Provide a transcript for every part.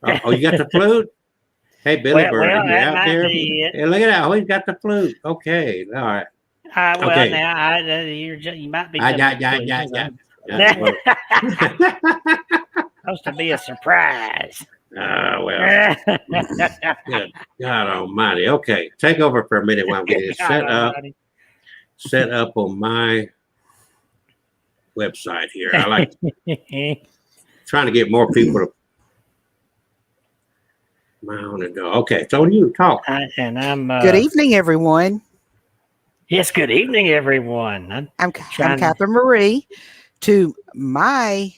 Oh, you got the flute? Hey, Billy Bird, are you that out might there? be it. Hey, look at that. Oh, he's got the flute. Okay. All right. Well, Okay. now you might be Yeah, jumping. yeah, yeah, yeah. Yeah, well. Supposed to be a surprise. Well. Good God Almighty. Okay, take over for a minute while I'm getting it set up on my website here. I like trying to get more people to my own and go. Okay, it's on you. Talk. And I'm Good evening, everyone. Yes, good evening, everyone. I'm Catherine Marie. To my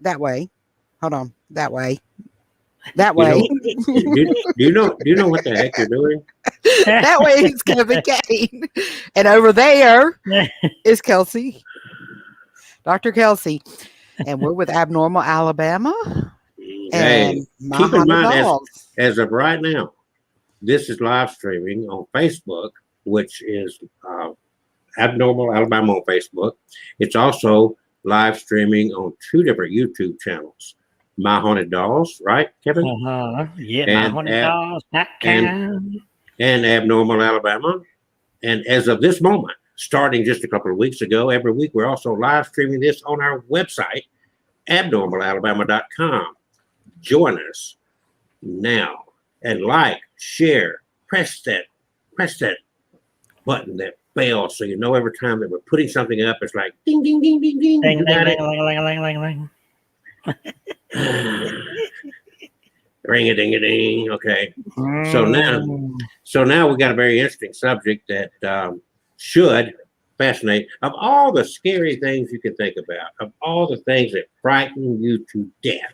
that way. Hold on. That way. That way. Do you know what the heck you're doing? That way is Kevin Kane. And over there is Kelsey. Dr. Kelsey. And we're with Abnormal Alabama. Hey, keep in mind, as of right now, this is live streaming on Facebook, which is Abnormal Alabama on Facebook. It's also live streaming on 2 different YouTube channels. My Haunted Dolls, right, Kevin? Yeah, My Haunted Dolls, and Abnormal Alabama. And as of this moment, starting just a couple of weeks ago, every week we're also live streaming this on our website, abnormalalabama.com. Join us now and like, share, press that button, that bell, so you know every time that we're putting something up, it's like ding, ding, ding, ding, ding. Ding, ding, ding, ding. Ring a ding a ding. Okay. So now we got a very interesting subject that should fascinate. Of all the scary things you can think about, of all the things that frighten you to death,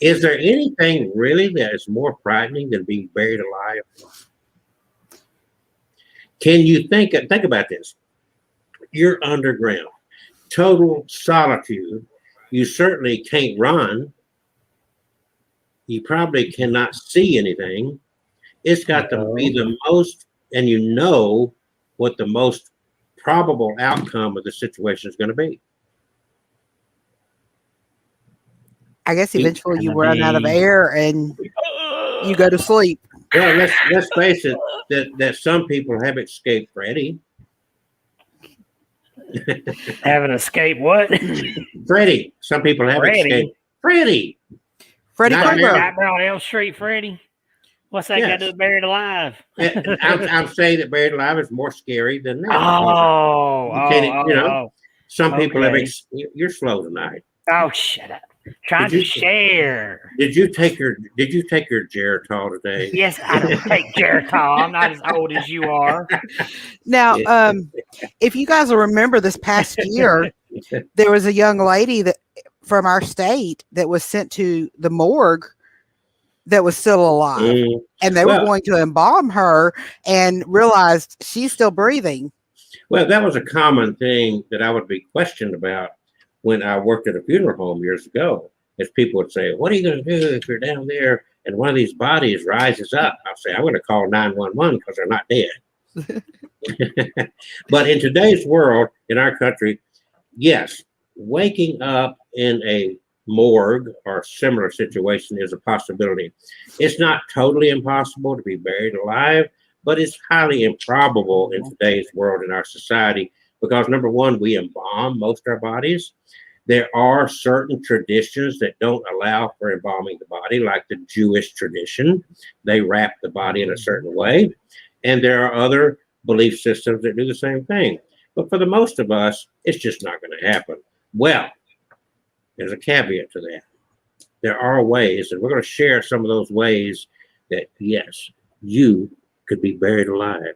is there anything really that is more frightening than being buried alive? Can you think about this? You're underground, total solitude. You certainly can't run. You probably cannot see anything. It's got to be the most, and you know what the most probable outcome of the situation is going to be. I guess eventually you run out of air and you go to sleep. Well, let's face it, that some people have escaped Freddy. Haven't escaped what? Freddy. Some people have escaped Freddy. Freddy Krueger. Nightmare on Elm Street, Freddy. What's that got to do with Buried Alive? I'm saying that Buried Alive is more scary than that. Some people have. You're slow tonight. Oh, shut up! Trying to share. Did you take your Geritol today? Yes, I don't take Geritol. I'm not as old as you are. Now, if you guys will remember, this past year, there was a young lady that from our state that was sent to the morgue that was still alive, and they were going to embalm her and realized she's still breathing. Well, that was a common thing that I would be questioned about when I worked at a funeral home years ago, is people would say, what are you going to do if you're down there and one of these bodies rises up? I'll say, I'm going to call 911 because they're not dead. But in today's world, in our country, yes, waking up in a morgue or similar situation is a possibility. It's not totally impossible to be buried alive, but it's highly improbable in today's world in our society because, number one, we embalm most of our bodies. There are certain traditions that don't allow for embalming the body, like the Jewish tradition. They wrap the body in a certain way. And there are other belief systems that do the same thing. But for the most of us, it's just not going to happen. Well, there's a caveat to that. There are ways, and we're going to share some of those ways that, yes, you could be buried alive.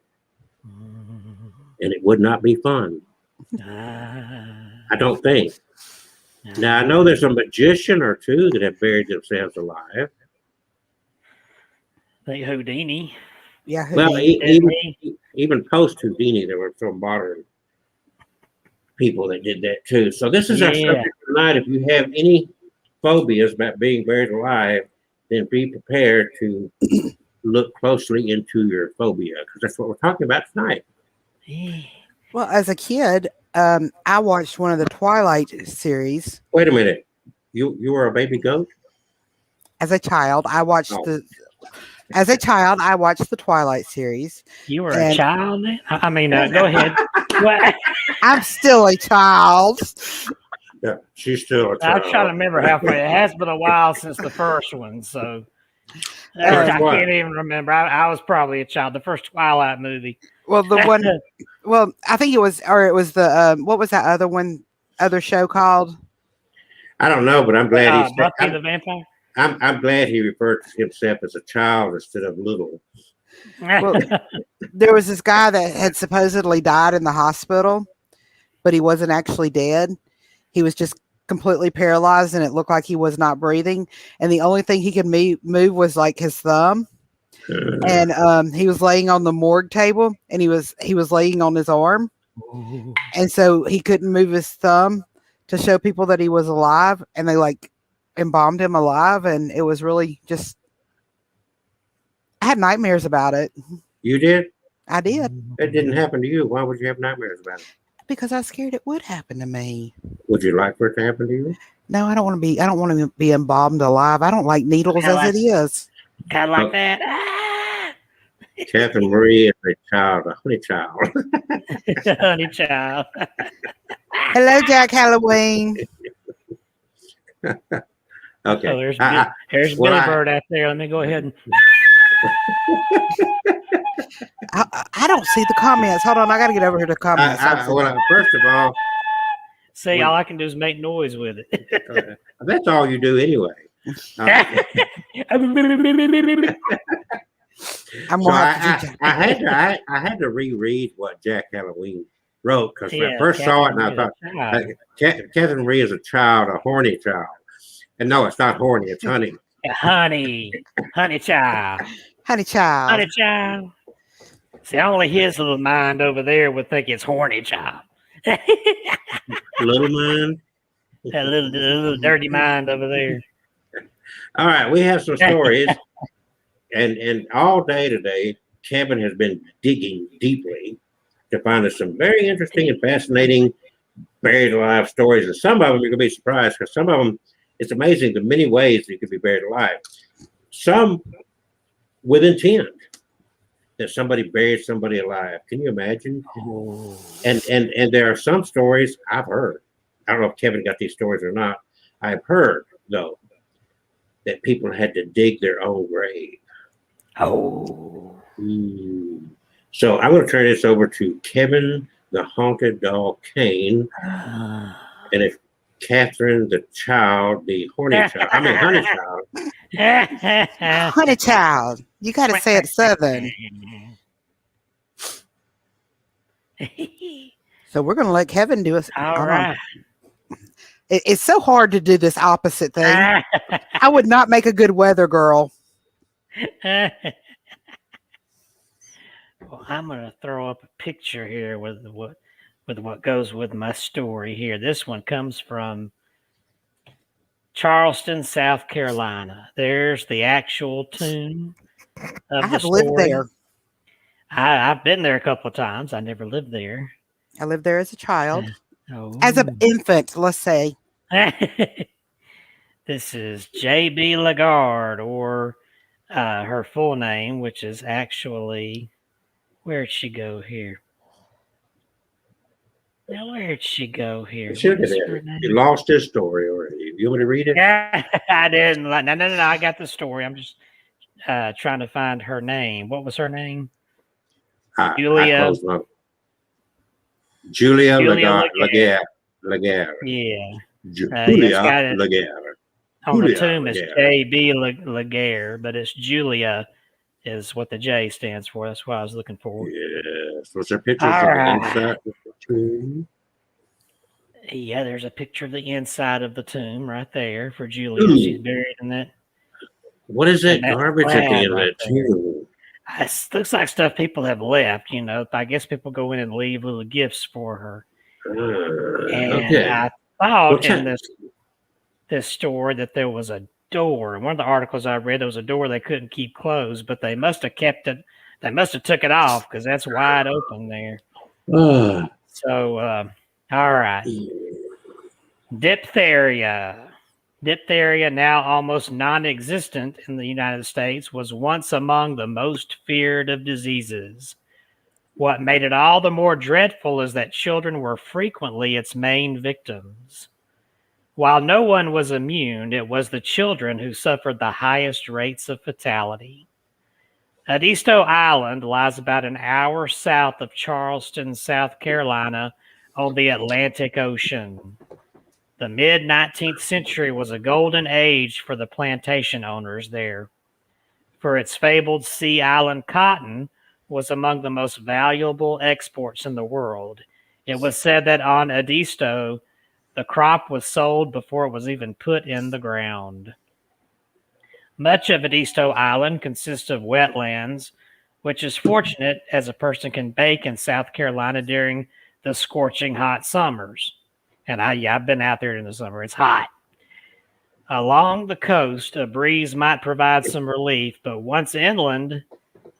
And it would not be fun. I don't think. Now, I know there's a magician or two that have buried themselves alive. Like Houdini. Yeah, Houdini. Well, even post Houdini, there were some modern people that did that too. So this is our subject tonight. If you have any phobias about being buried alive, then be prepared to look closely into your phobia, because that's what we're talking about tonight. Well, as a kid, I watched one of the Twilight series. Wait a minute. You were a baby goat? As a child, I watched Oh. the Twilight series. You were a And- child then? I mean, go ahead. What? I'm still a child. Yeah, she's still a I'm child. trying to remember how far. It has been a while since the first one, so First I what? can't even remember. I was probably a child. The first Twilight movie. Well, the one, well, I think it was the what was that other show called? I don't know, but I'm glad he's. Buffy the Vampire. I'm glad he referred to himself as a child instead of little. Well, there was this guy that had supposedly died in the hospital, but he wasn't actually dead. He was just completely paralyzed, and it looked like he was not breathing. And the only thing he could move was like his thumb. And he was laying on the morgue table, and he was laying on his arm, and so he couldn't move his thumb to show people that he was alive. And they like embalmed him alive, and it was really just. I had nightmares about it. You did? I did It didn't happen to you. Why would you have nightmares about it? because I was scared it would happen to me. Would you like for it to happen to you? No, I don't want to be. I don't want to be embalmed alive. I don't like needles Yeah, as it is. Kind of like that. Ah! Catherine Marie is a child, a honey child. Honey child. Hello, Jack Halloween. Okay. Oh, there's I- there's well, Billy I- Bird out there. Let me go ahead and. I don't see the comments. Hold on, I got to get over here to comments. First of all, See, all I can do is make noise with it. that's all you do anyway. I'm So gonna have to do Jack. I had to reread what Jack Halloween wrote because when I Yeah, first saw it, and I Catherine thought Marie is a child. Catherine Marie is a child, a horny child, and no, it's not horny, it's honey. Honey child. Honey child. Honey child. See, only his little mind over there would think it's horny child. That Little man. little dirty mind over there. All right, we have some stories, and all day today, Kevin has been digging deeply to find us some very interesting and fascinating buried alive stories, and some of them you're gonna be surprised because some of them, it's amazing the many ways that you could be buried alive. Some with intent that somebody buried somebody alive. Can you imagine? And there are some stories I've heard. I don't know if Kevin got these stories or not. I've heard though that people had to dig their own grave. Oh. So I'm going to turn this over to Kevin, the haunted doll Kane, and if Catherine, the child, the horny child. I mean, honey child. Honey child. You got to say it southern. So we're going to let Kevin do it. All right. It's so hard to do this opposite thing. I would not make a good weather girl. Well, I'm going to throw up a picture here with what goes with my story here. This one comes from Charleston, South Carolina. There's the actual tomb of I have the lived story. there. I've been there a couple of times. I never lived there. I lived there as a child. Oh. As an infant, let's say. This is J.B. Lagarde, or her full name, which is actually, where'd she go here? Now, where'd she go here? Should What is have. her name? You lost his story already. You want me to read it? Yeah, I didn't. No. I got the story. I'm just trying to find her name. What was her name? Julia. Julia Lagarde. Lagarde. Yeah. Julia got it. Lagarde. On the Julia tomb is Lagarde. J.B. Lagarde, but it's Julia is what the J stands for. That's what I was looking for. Yes. Was there pictures All of the right. inside of the tomb? Yeah, there's a picture of the inside of the tomb right there for Julia. Ooh. She's buried in that. What is that And that garbage at the flag end of right that there. tomb? It looks like stuff people have left, you know. I guess people go in and leave little gifts for her. And Okay. I thought What's in that? this story that there was a door. In one of the articles I read, there was a door they couldn't keep closed, but they must have kept it. They must have took it off because that's wide open there. So, all right. Diphtheria. Diphtheria, now almost non-existent in the United States, was once among the most feared of diseases. What made it all the more dreadful is that children were frequently its main victims. While no one was immune, it was the children who suffered the highest rates of fatality. Edisto Island lies about an hour south of Charleston, South Carolina, on the Atlantic Ocean. The mid-19th century was a golden age for the plantation owners there. For its fabled Sea Island cotton was among the most valuable exports in the world. It was said that on Edisto, the crop was sold before it was even put in the ground. Much of Edisto Island consists of wetlands, which is fortunate as a person can bake in South Carolina during the scorching hot summers. And I've been out there in the summer. It's hot. Along the coast, a breeze might provide some relief, but once inland,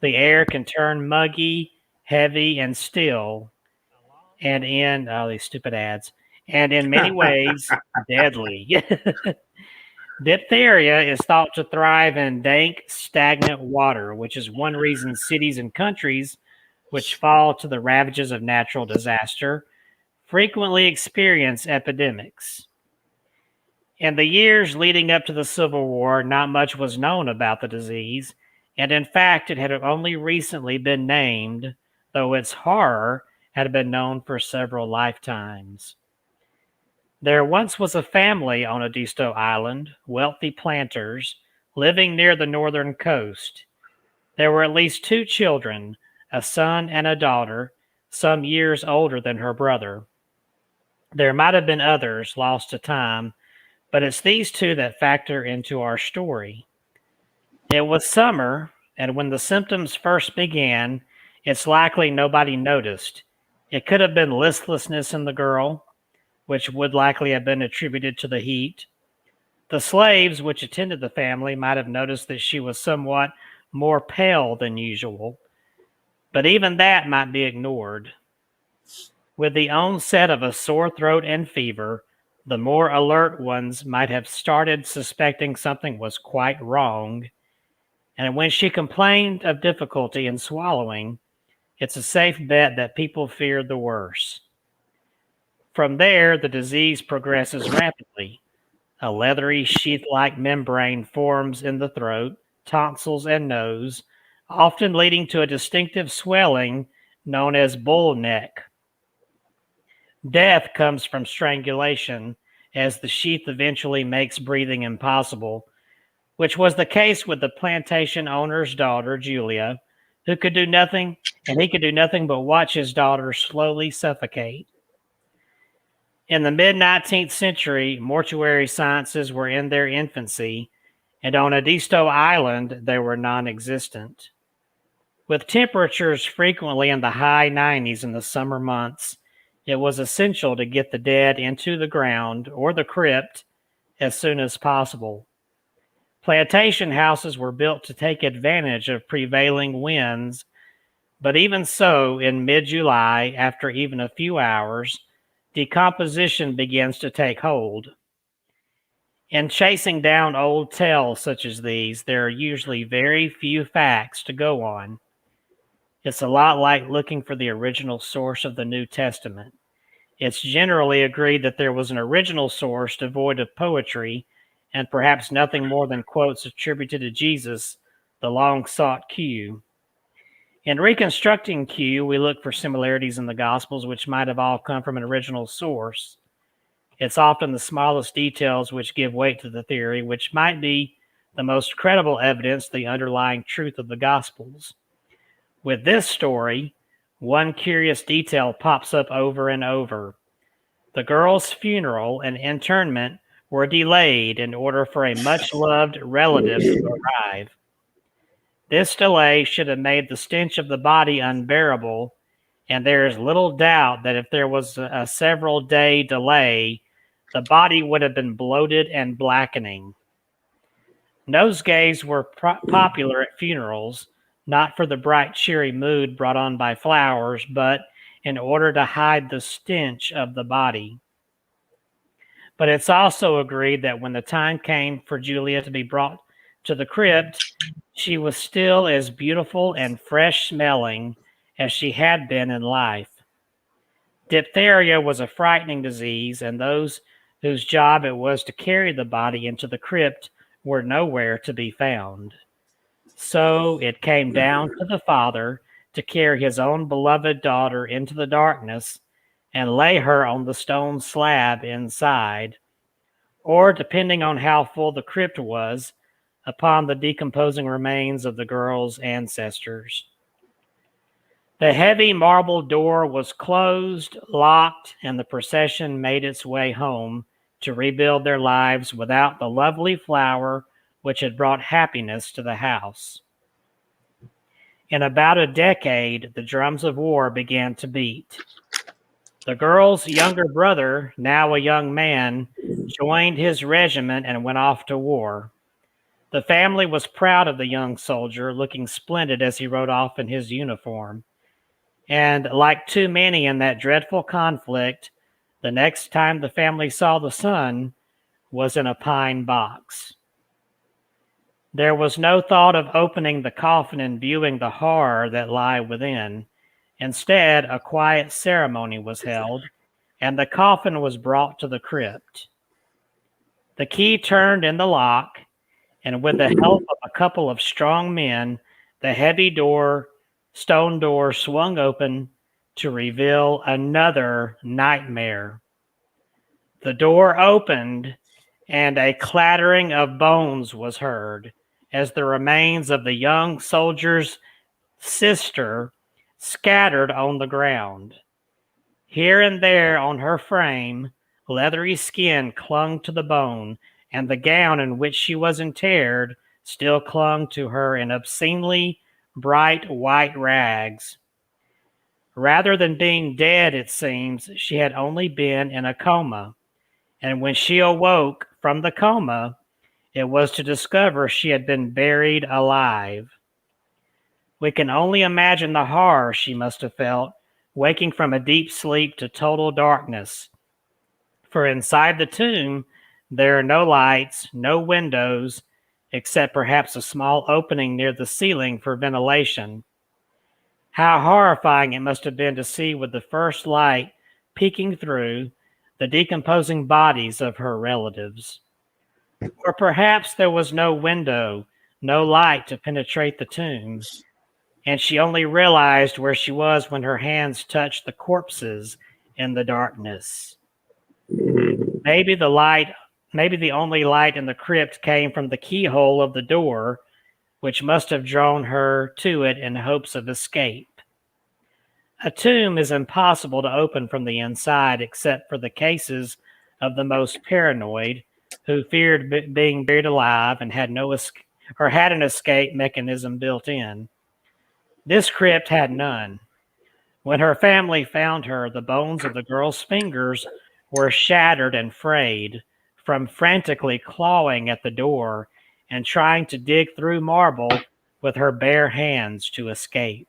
the air can turn muggy, heavy, and still, and these stupid ads, and in many ways, deadly. Diphtheria is thought to thrive in dank, stagnant water, which is one reason cities and countries which fall to the ravages of natural disaster frequently experience epidemics. In the years leading up to the Civil War, not much was known about the disease, and in fact, it had only recently been named, though its horror had been known for several lifetimes. There once was a family on Edisto Island, wealthy planters, living near the northern coast. There were at least 2 children, a son and a daughter, some years older than her brother. There might have been others lost to time, but it's these 2 that factor into our story. It was summer, and when the symptoms first began, it's likely nobody noticed. It could have been listlessness in the girl, which would likely have been attributed to the heat. The slaves which attended the family might have noticed that she was somewhat more pale than usual, but even that might be ignored. With the onset of a sore throat and fever, the more alert ones might have started suspecting something was quite wrong, and when she complained of difficulty in swallowing, it's a safe bet that people feared the worst. From there, the disease progresses rapidly. A leathery sheath-like membrane forms in the throat, tonsils, and nose, often leading to a distinctive swelling known as bull neck. Death comes from strangulation, as the sheath eventually makes breathing impossible, which was the case with the plantation owner's daughter, Julia, who could do nothing, and he could do nothing but watch his daughter slowly suffocate. In the mid-19th century, mortuary sciences were in their infancy, and on Edisto Island, they were non-existent. With temperatures frequently in the high 90s in the summer months, it was essential to get the dead into the ground or the crypt as soon as possible. Plantation houses were built to take advantage of prevailing winds, but even so, in mid-July, after even a few hours, decomposition begins to take hold. In chasing down old tales such as these, there are usually very few facts to go on. It's a lot like looking for the original source of the New Testament. It's generally agreed that there was an original source devoid of poetry and perhaps nothing more than quotes attributed to Jesus, the long-sought Q. In reconstructing Q, we look for similarities in the Gospels which might have all come from an original source. It's often the smallest details which give weight to the theory, which might be the most credible evidence of the underlying truth of the Gospels. With this story, one curious detail pops up over and over. The girl's funeral and internment were delayed in order for a much-loved relative to arrive. This delay should have made the stench of the body unbearable, and there is little doubt that if there was a several-day delay, the body would have been bloated and blackening. Nosegays were popular at funerals, not for the bright, cheery mood brought on by flowers, but in order to hide the stench of the body. But it's also agreed that when the time came for Julia to be brought to the crypt, she was still as beautiful and fresh smelling as she had been in life. Diphtheria was a frightening disease, and those whose job it was to carry the body into the crypt were nowhere to be found. So it came down to the father to carry his own beloved daughter into the darkness and lay her on the stone slab inside, or, depending on how full the crypt was, upon the decomposing remains of the girl's ancestors. The heavy marble door was closed, locked, and the procession made its way home to rebuild their lives without the lovely flower which had brought happiness to the house. In about a decade, the drums of war began to beat. The girl's younger brother, now a young man, joined his regiment and went off to war. The family was proud of the young soldier, looking splendid as he rode off in his uniform. And like too many in that dreadful conflict, the next time the family saw the son was in a pine box. There was no thought of opening the coffin and viewing the horror that lay within. Instead, a quiet ceremony was held, and the coffin was brought to the crypt. The key turned in the lock, and with the help of a couple of strong men, the heavy stone door swung open to reveal another nightmare. The door opened, and a clattering of bones was heard as the remains of the young soldier's sister scattered on the ground. Here and there on her frame, leathery skin clung to the bone, and the gown in which she was interred still clung to her in obscenely bright white rags. Rather than being dead, it seems, she had only been in a coma, and when she awoke from the coma, it was to discover she had been buried alive. We can only imagine the horror she must have felt, waking from a deep sleep to total darkness. For inside the tomb, there are no lights, no windows, except perhaps a small opening near the ceiling for ventilation. How horrifying it must have been to see with the first light peeking through the decomposing bodies of her relatives. Or perhaps there was no window, no light to penetrate the tomb, and she only realized where she was when her hands touched the corpses in the darkness. Maybe the only light in the crypt came from the keyhole of the door, which must have drawn her to it in hopes of escape. A tomb is impossible to open from the inside except for the cases of the most paranoid, who feared being buried alive and had an escape mechanism built in. This crypt had none. When her family found her, the bones of the girl's fingers were shattered and frayed from frantically clawing at the door and trying to dig through marble with her bare hands to escape.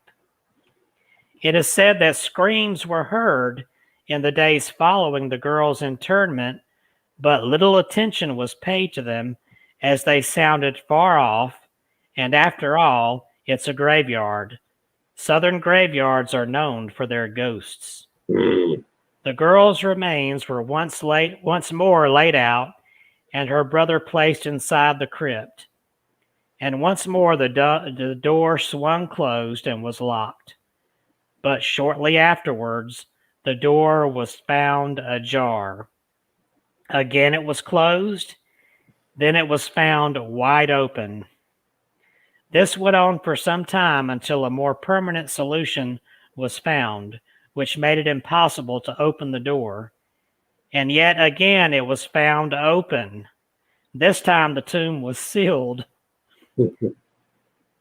It is said that screams were heard in the days following the girl's internment, but little attention was paid to them as they sounded far off, and after all, it's a graveyard. Southern graveyards are known for their ghosts. The girl's remains were once more laid out, and her brother placed inside the crypt. And once more the door swung closed and was locked. But shortly afterwards, the door was found ajar. Again it was closed, then it was found wide open. This went on for some time until a more permanent solution was found, which made it impossible to open the door. And yet again it was found open. This time the tomb was sealed.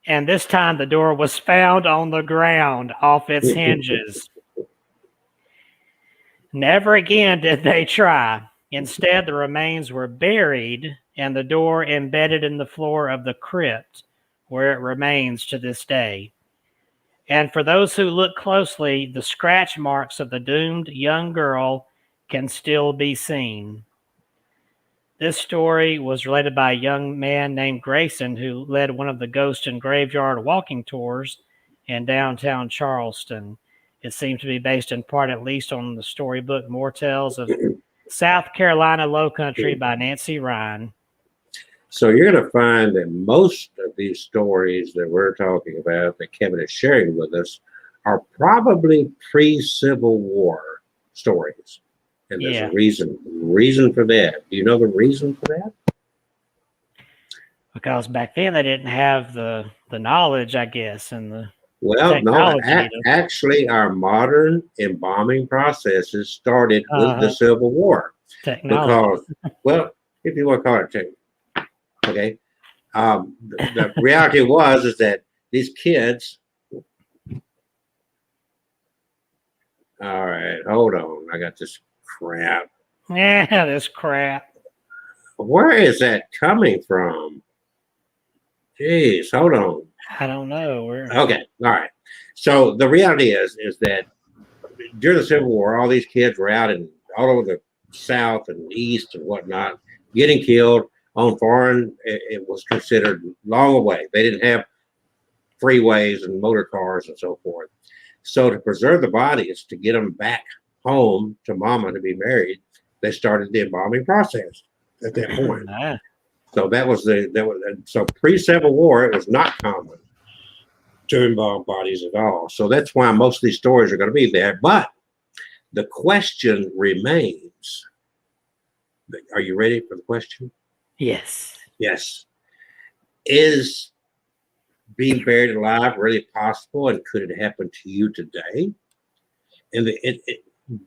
And this time the door was found on the ground off its hinges. Never again did they try. Instead, the remains were buried and the door embedded in the floor of the crypt, where it remains to this day. And for those who look closely, the scratch marks of the doomed young girl can still be seen. This story was related by a young man named Grayson who led one of the ghost and graveyard walking tours in downtown Charleston. It seemed to be based in part, at least, on the storybook More Tales of South Carolina Lowcountry by Nancy Ryan. So you're going to find that most of these stories that we're talking about that Kevin is sharing with us are probably pre-Civil War stories. And there's a reason for that. Do you know the reason for that? Because back then they didn't have the knowledge, I guess, and the Well, no, technology. actually, our modern embalming processes started with the Civil War. Technology. Because, well, if you want to call it technology, okay. The reality is that these kids. All right, hold on. I got this crap. Yeah, this crap. Where is that coming from? Jeez, hold on. I don't know. Okay, all right. So the reality is that during the Civil War, all these kids were out in all over the South and East and whatnot, getting killed on foreign. It was considered long away. They didn't have freeways and motor cars and so forth. So to preserve the bodies, to get them back home to mama to be married, they started the embalming process at that point. So so pre-Civil War, it was not common to embalm bodies at all. So that's why most of these stories are going to be there. But the question remains. Are you ready for the question? Yes. Yes. Is being buried alive really possible, and could it happen to you today? And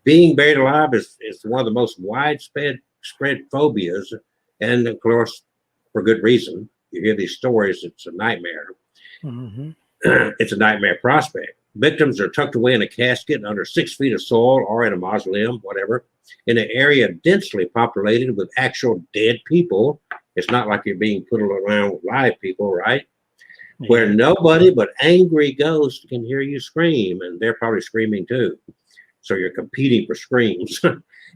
being buried alive is one of the most widespread phobias, and of course, for good reason. You hear these stories, it's a nightmare. Mm-hmm. It's a nightmare prospect. Victims are tucked away in a casket under 6 feet of soil or in a mausoleum, whatever, in an area densely populated with actual dead people. It's not like you're being put around with live people, right? Yeah. Where nobody but angry ghosts can hear you scream, and they're probably screaming too. So you're competing for screams.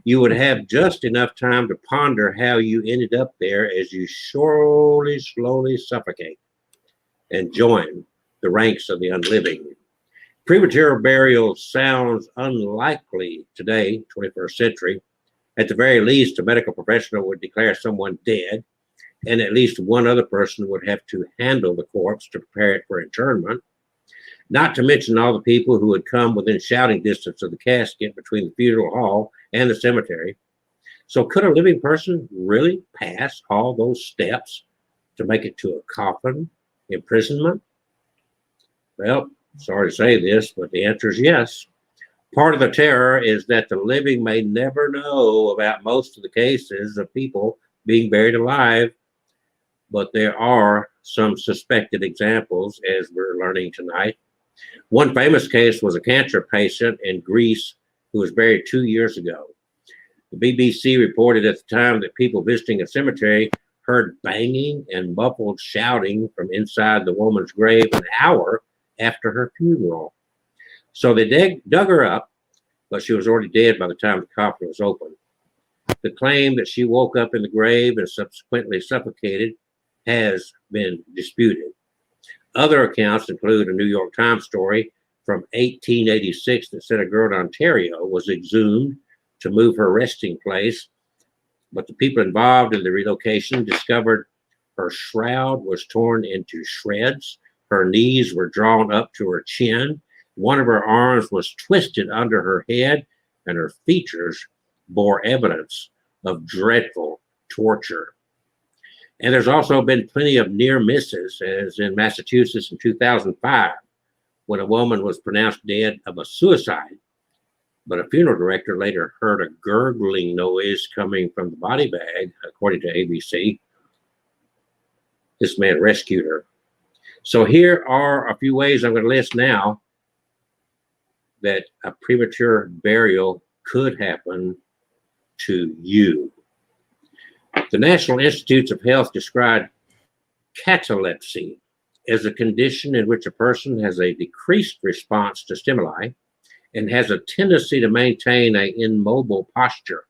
You would have just enough time to ponder how you ended up there as you slowly suffocate and join the ranks of the unliving. Premature burial sounds unlikely today, 21st century. At the very least, a medical professional would declare someone dead, and at least one other person would have to handle the corpse to prepare it for interment. Not to mention all the people who would come within shouting distance of the casket between the funeral hall and the cemetery. So could a living person really pass all those steps to make it to a coffin, imprisonment? Well, sorry to say this, but the answer is yes. Part of the terror is that the living may never know about most of the cases of people being buried alive, but there are some suspected examples, as we're learning tonight. One famous case was a cancer patient in Greece who was buried 2 years ago. The BBC reported at the time that people visiting a cemetery heard banging and muffled shouting from inside the woman's grave an hour after her funeral. So they dug her up, but she was already dead by the time the coffin was opened. The claim that she woke up in the grave and subsequently suffocated has been disputed. Other accounts include a New York Times story from 1886 that said a girl in Ontario was exhumed to move her resting place, but the people involved in the relocation discovered her shroud was torn into shreds, her knees were drawn up to her chin, one of her arms was twisted under her head, and her features bore evidence of dreadful torture. And there's also been plenty of near misses, as in Massachusetts in 2005, when a woman was pronounced dead of a suicide, but a funeral director later heard a gurgling noise coming from the body bag, according to ABC. This man rescued her. So here are a few ways I'm going to list now that a premature burial could happen to you. The National Institutes of Health described catalepsy as a condition in which a person has a decreased response to stimuli and has a tendency to maintain an immobile posture.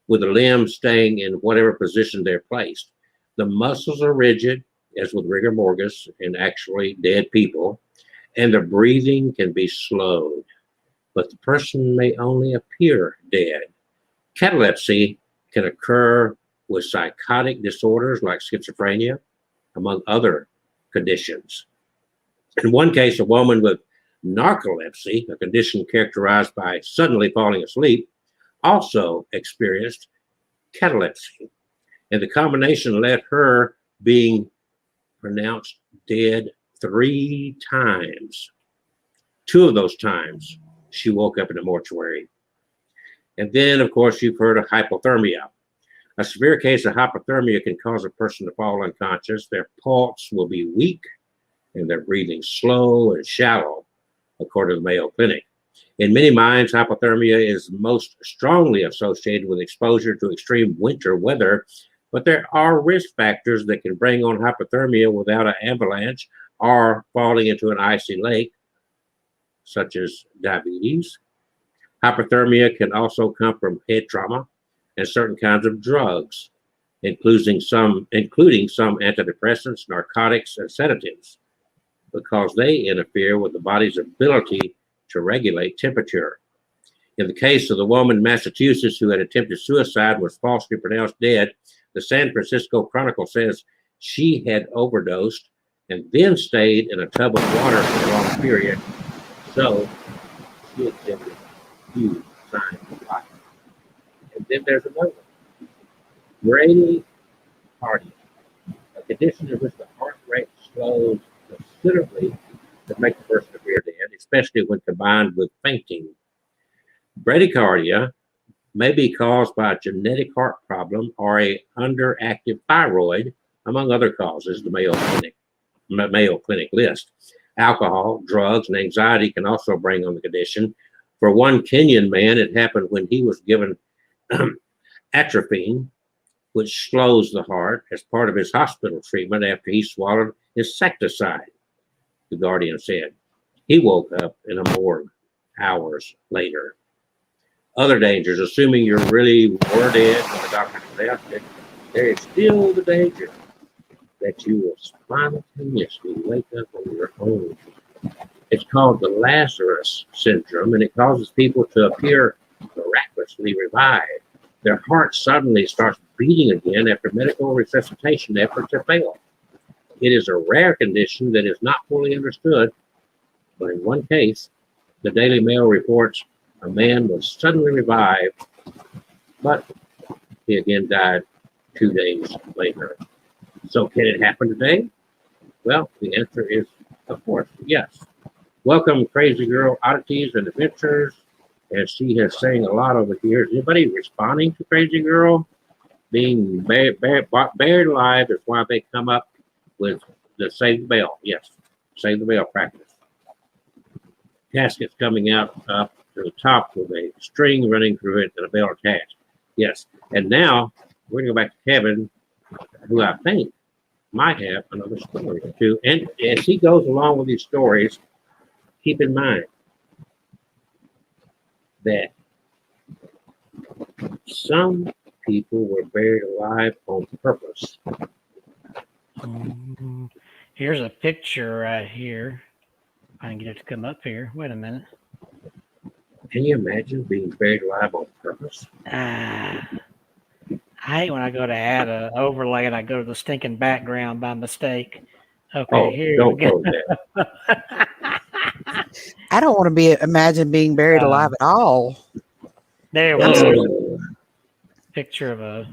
with the limbs staying in whatever position they're placed. The muscles are rigid, as with rigor mortis in actually dead people, and the breathing can be slowed, but the person may only appear dead. Catalepsy can occur with psychotic disorders like schizophrenia, among other conditions. In one case, a woman with narcolepsy, a condition characterized by suddenly falling asleep, also experienced catalepsy. And the combination led her being pronounced dead 3 times. 2 of those times, she woke up in a mortuary. And then, of course, you've heard of hypothermia. A severe case of hypothermia can cause a person to fall unconscious. Their pulse will be weak and their breathing slow and shallow, according to the Mayo Clinic. In many minds, hypothermia is most strongly associated with exposure to extreme winter weather, but there are risk factors that can bring on hypothermia without an avalanche or falling into an icy lake, such as diabetes. Hypothermia can also come from head trauma and certain kinds of drugs, including some antidepressants, narcotics, and sedatives, because they interfere with the body's ability to regulate temperature. In the case of the woman in Massachusetts who had attempted suicide and was falsely pronounced dead, the San Francisco Chronicle says she had overdosed and then stayed in a tub of water for a long period, so she exhibited huge signs of life. And then there's another one, bradycardia, a condition in which the heart rate slows considerably to make the person appear dead, especially when combined with fainting. Bradycardia may be caused by a genetic heart problem or a underactive thyroid, among other causes, the Mayo Clinic list. Alcohol, drugs, and anxiety can also bring on the condition. For one Kenyan man, it happened when he was given atropine, which slows the heart, as part of his hospital treatment after he swallowed insecticide, the Guardian said. He woke up in a morgue hours later. Other dangers, assuming you really were dead when the doctor left, there is still the danger that you will spontaneously wake up on your own. It's called the Lazarus syndrome, and it causes people to appear miraculously revived. Their heart suddenly starts beating again after medical resuscitation efforts have failed. It is a rare condition that is not fully understood, but in one case, the Daily Mail reports a man was suddenly revived, but he again died 2 days later. So can it happen today? Well, the answer is, of course, yes. Welcome, Crazy Girl Oddities and Adventures. As she has saying a lot over here. Is anybody responding to Crazy Girl? Being buried alive is why they come up with the Save the Bell. Yes, Save the Bell practice. Caskets coming out up to the top with a string running through it and a bell attached. Yes, and now we're going to go back to Kevin, who I think might have another story or two. And as he goes along with these stories, keep in mind that some people were buried alive on purpose. Here's a picture right here. I can get it to come up here. Wait a minute. Can you imagine being buried alive on purpose? I hate when I go to add an overlay and I go to the stinking background by mistake. Okay, here don't we go. close that. I don't want to imagine being buried alive at all. There we go. Picture of a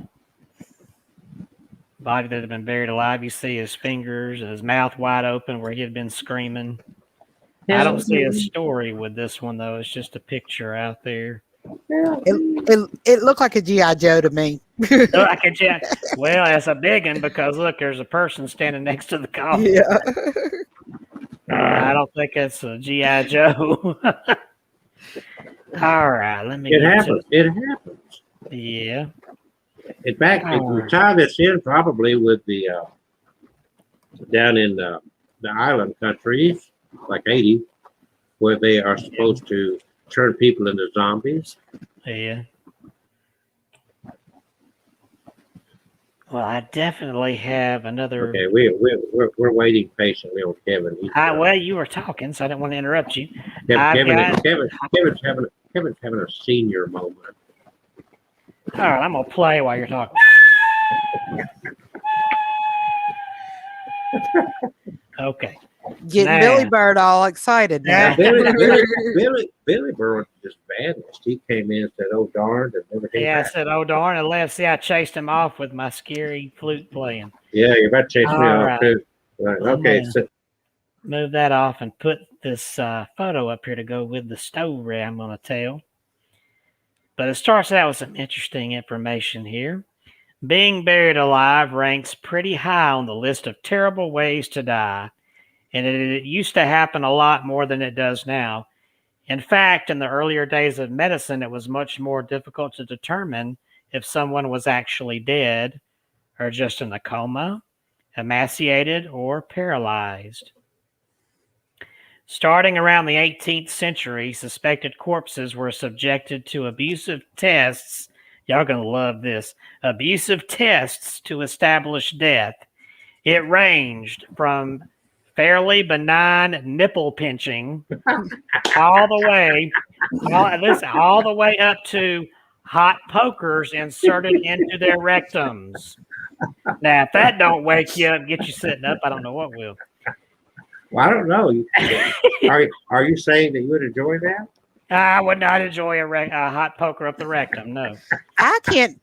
body that had been buried alive. You see his fingers and his mouth wide open where he had been screaming. I don't see a story with this one though. It's just a picture out there. It looked like a G.I. Joe to me. Like a G.I. Well, that's a big one because look, there's a person standing next to the coffin. Yeah. I don't think it's a G.I. Joe. All right, let me. It happens. It happens. Yeah. In fact, if we tie this in probably with the down in the island countries like Haiti, where they are supposed to turn people into zombies. Yeah. Well, I definitely have another. Okay, we're waiting patiently on Kevin. Well, you were talking, so I didn't want to interrupt you. Kevin's having a senior moment. All right, I'm gonna play while you're talking. Okay. Getting Nah. Billy Bird all excited now. Billy Bird just vanished. He came in and said, "Oh darn," and never came Yeah, I back. said, "Oh darn!" and left. See, I chased him off with my scary flute playing. Yeah, you're about to chase me All off right. too. Right. Okay, so Move that off and put this photo up here to go with the story I'm going to tell. But it starts out with some interesting information here. Being buried alive ranks pretty high on the list of terrible ways to die, and it used to happen a lot more than it does now. In fact, in the earlier days of medicine, it was much more difficult to determine if someone was actually dead or just in a coma, emaciated, or paralyzed. Starting around the 18th century, suspected corpses were subjected to abusive tests. Y'all gonna love this. Abusive tests to establish death. It ranged from fairly benign nipple pinching all the way up to hot pokers inserted into their rectums. Now, if that don't wake you up and get you sitting up, I don't know what will. Well, I don't know. Are you saying that you would enjoy that? I would not enjoy a hot poker up the rectum. No. I don't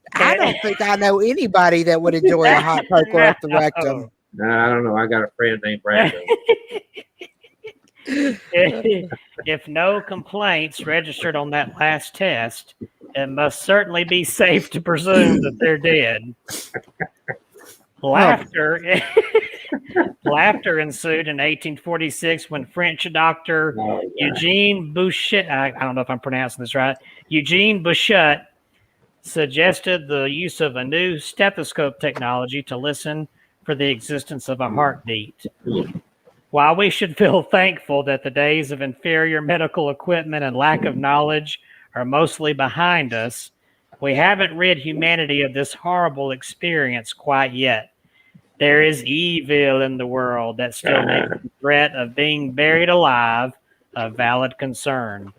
think I know anybody that would enjoy a hot poker up the rectum. No, I don't know. I got a friend named Brandon. If no complaints registered on that last test, it must certainly be safe to presume that they're dead. Laughter ensued in 1846 when French doctor Eugene Bouchet, I don't know if I'm pronouncing this right, Eugene Bouchet suggested the use of a new stethoscope technology to listen for the existence of a heartbeat. While we should feel thankful that the days of inferior medical equipment and lack of knowledge are mostly behind us, we haven't rid humanity of this horrible experience quite yet. There is evil in the world that still makes the threat of being buried alive a valid concern.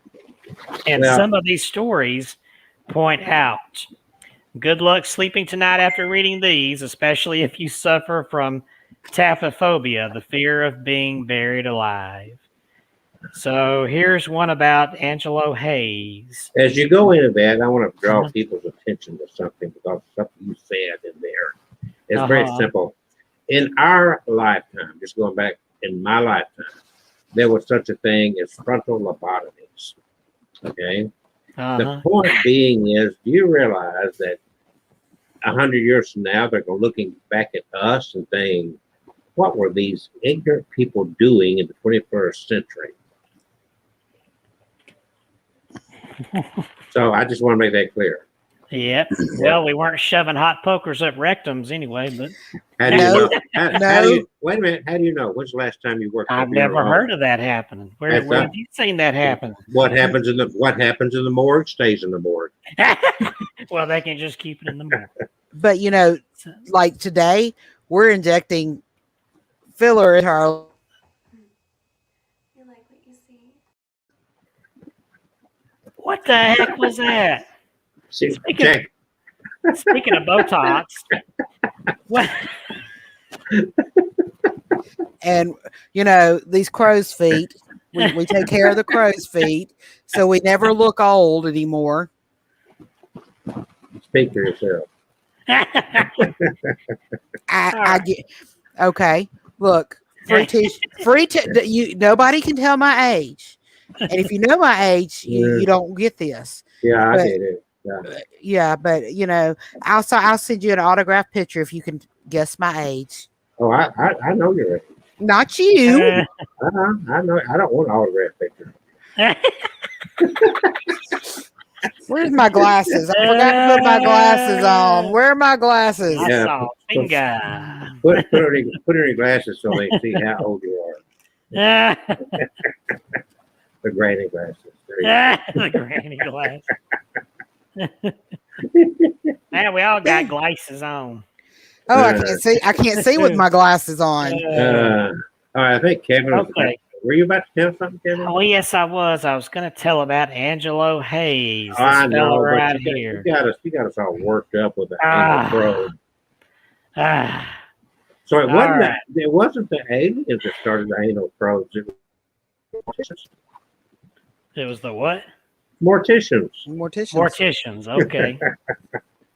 And some of these stories point out. Good luck sleeping tonight after reading these, especially if you suffer from taphophobia, the fear of being buried alive. So here's one about Angelo Hayes. As you go into that, I want to draw people's attention to something because something you said in there. It's very simple. In our lifetime, just going back in my lifetime, there was such a thing as frontal lobotomies. Okay? The point being is, do you realize that 100 years from now, they're looking back at us and saying, what were these ignorant people doing in the 21st century? So I just want to make that clear. Yep. Well, we weren't shoving hot pokers up rectums anyway, but how do you know? How do you, wait a minute. How do you know? When's the last time you worked? I've never heard of that happening. Where have you seen that happen? What happens in the morgue stays in the morgue. Well, they can just keep it in the morgue. But like today, we're injecting filler into our. You like what you see? What the heck was that? Speaking of Botox, what? And these crow's feet, we take care of the crow's feet, so we never look old anymore. Speak for yourself. I get okay. Look, nobody can tell my age, and if you know my age, you don't get this. Yeah, I get it. Yeah, but I'll send you an autographed picture if you can guess my age. Oh, I know your age. Not you. I know. I don't want an autographed picture. Where's my glasses? I forgot to put my glasses on. Where are my glasses? Finger. Put on your glasses so they see how old you are. The granny glasses. The granny glasses. Man, we all got glasses on. Oh, I can't see. I can't see with my glasses on. All right, I think Kevin was Okay. were you about to tell something, Kevin? Oh, yes, I was. I was going to tell about Angelo Hayes. Oh, I This fella know, right but here. you got us all worked up with the Ah. anal probe. Ah, So it wasn't All right. it wasn't the aliens that started the anal probes. It was it was the what? morticians. Morticians. Morticians. Okay.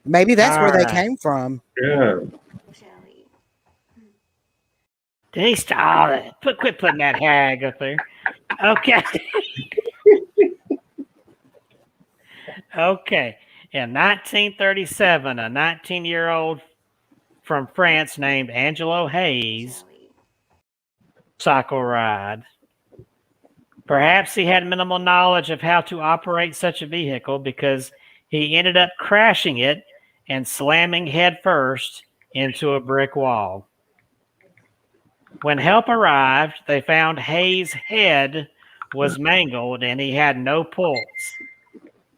Maybe that's where they Alright. came from. Yeah. Denise, quit putting that hag up there. Okay. Okay. In 1937, a 19-year-old from France named Angelo Hayes cycle ride. Perhaps he had minimal knowledge of how to operate such a vehicle because he ended up crashing it and slamming headfirst into a brick wall. When help arrived, they found Hayes' head was mangled and he had no pulse.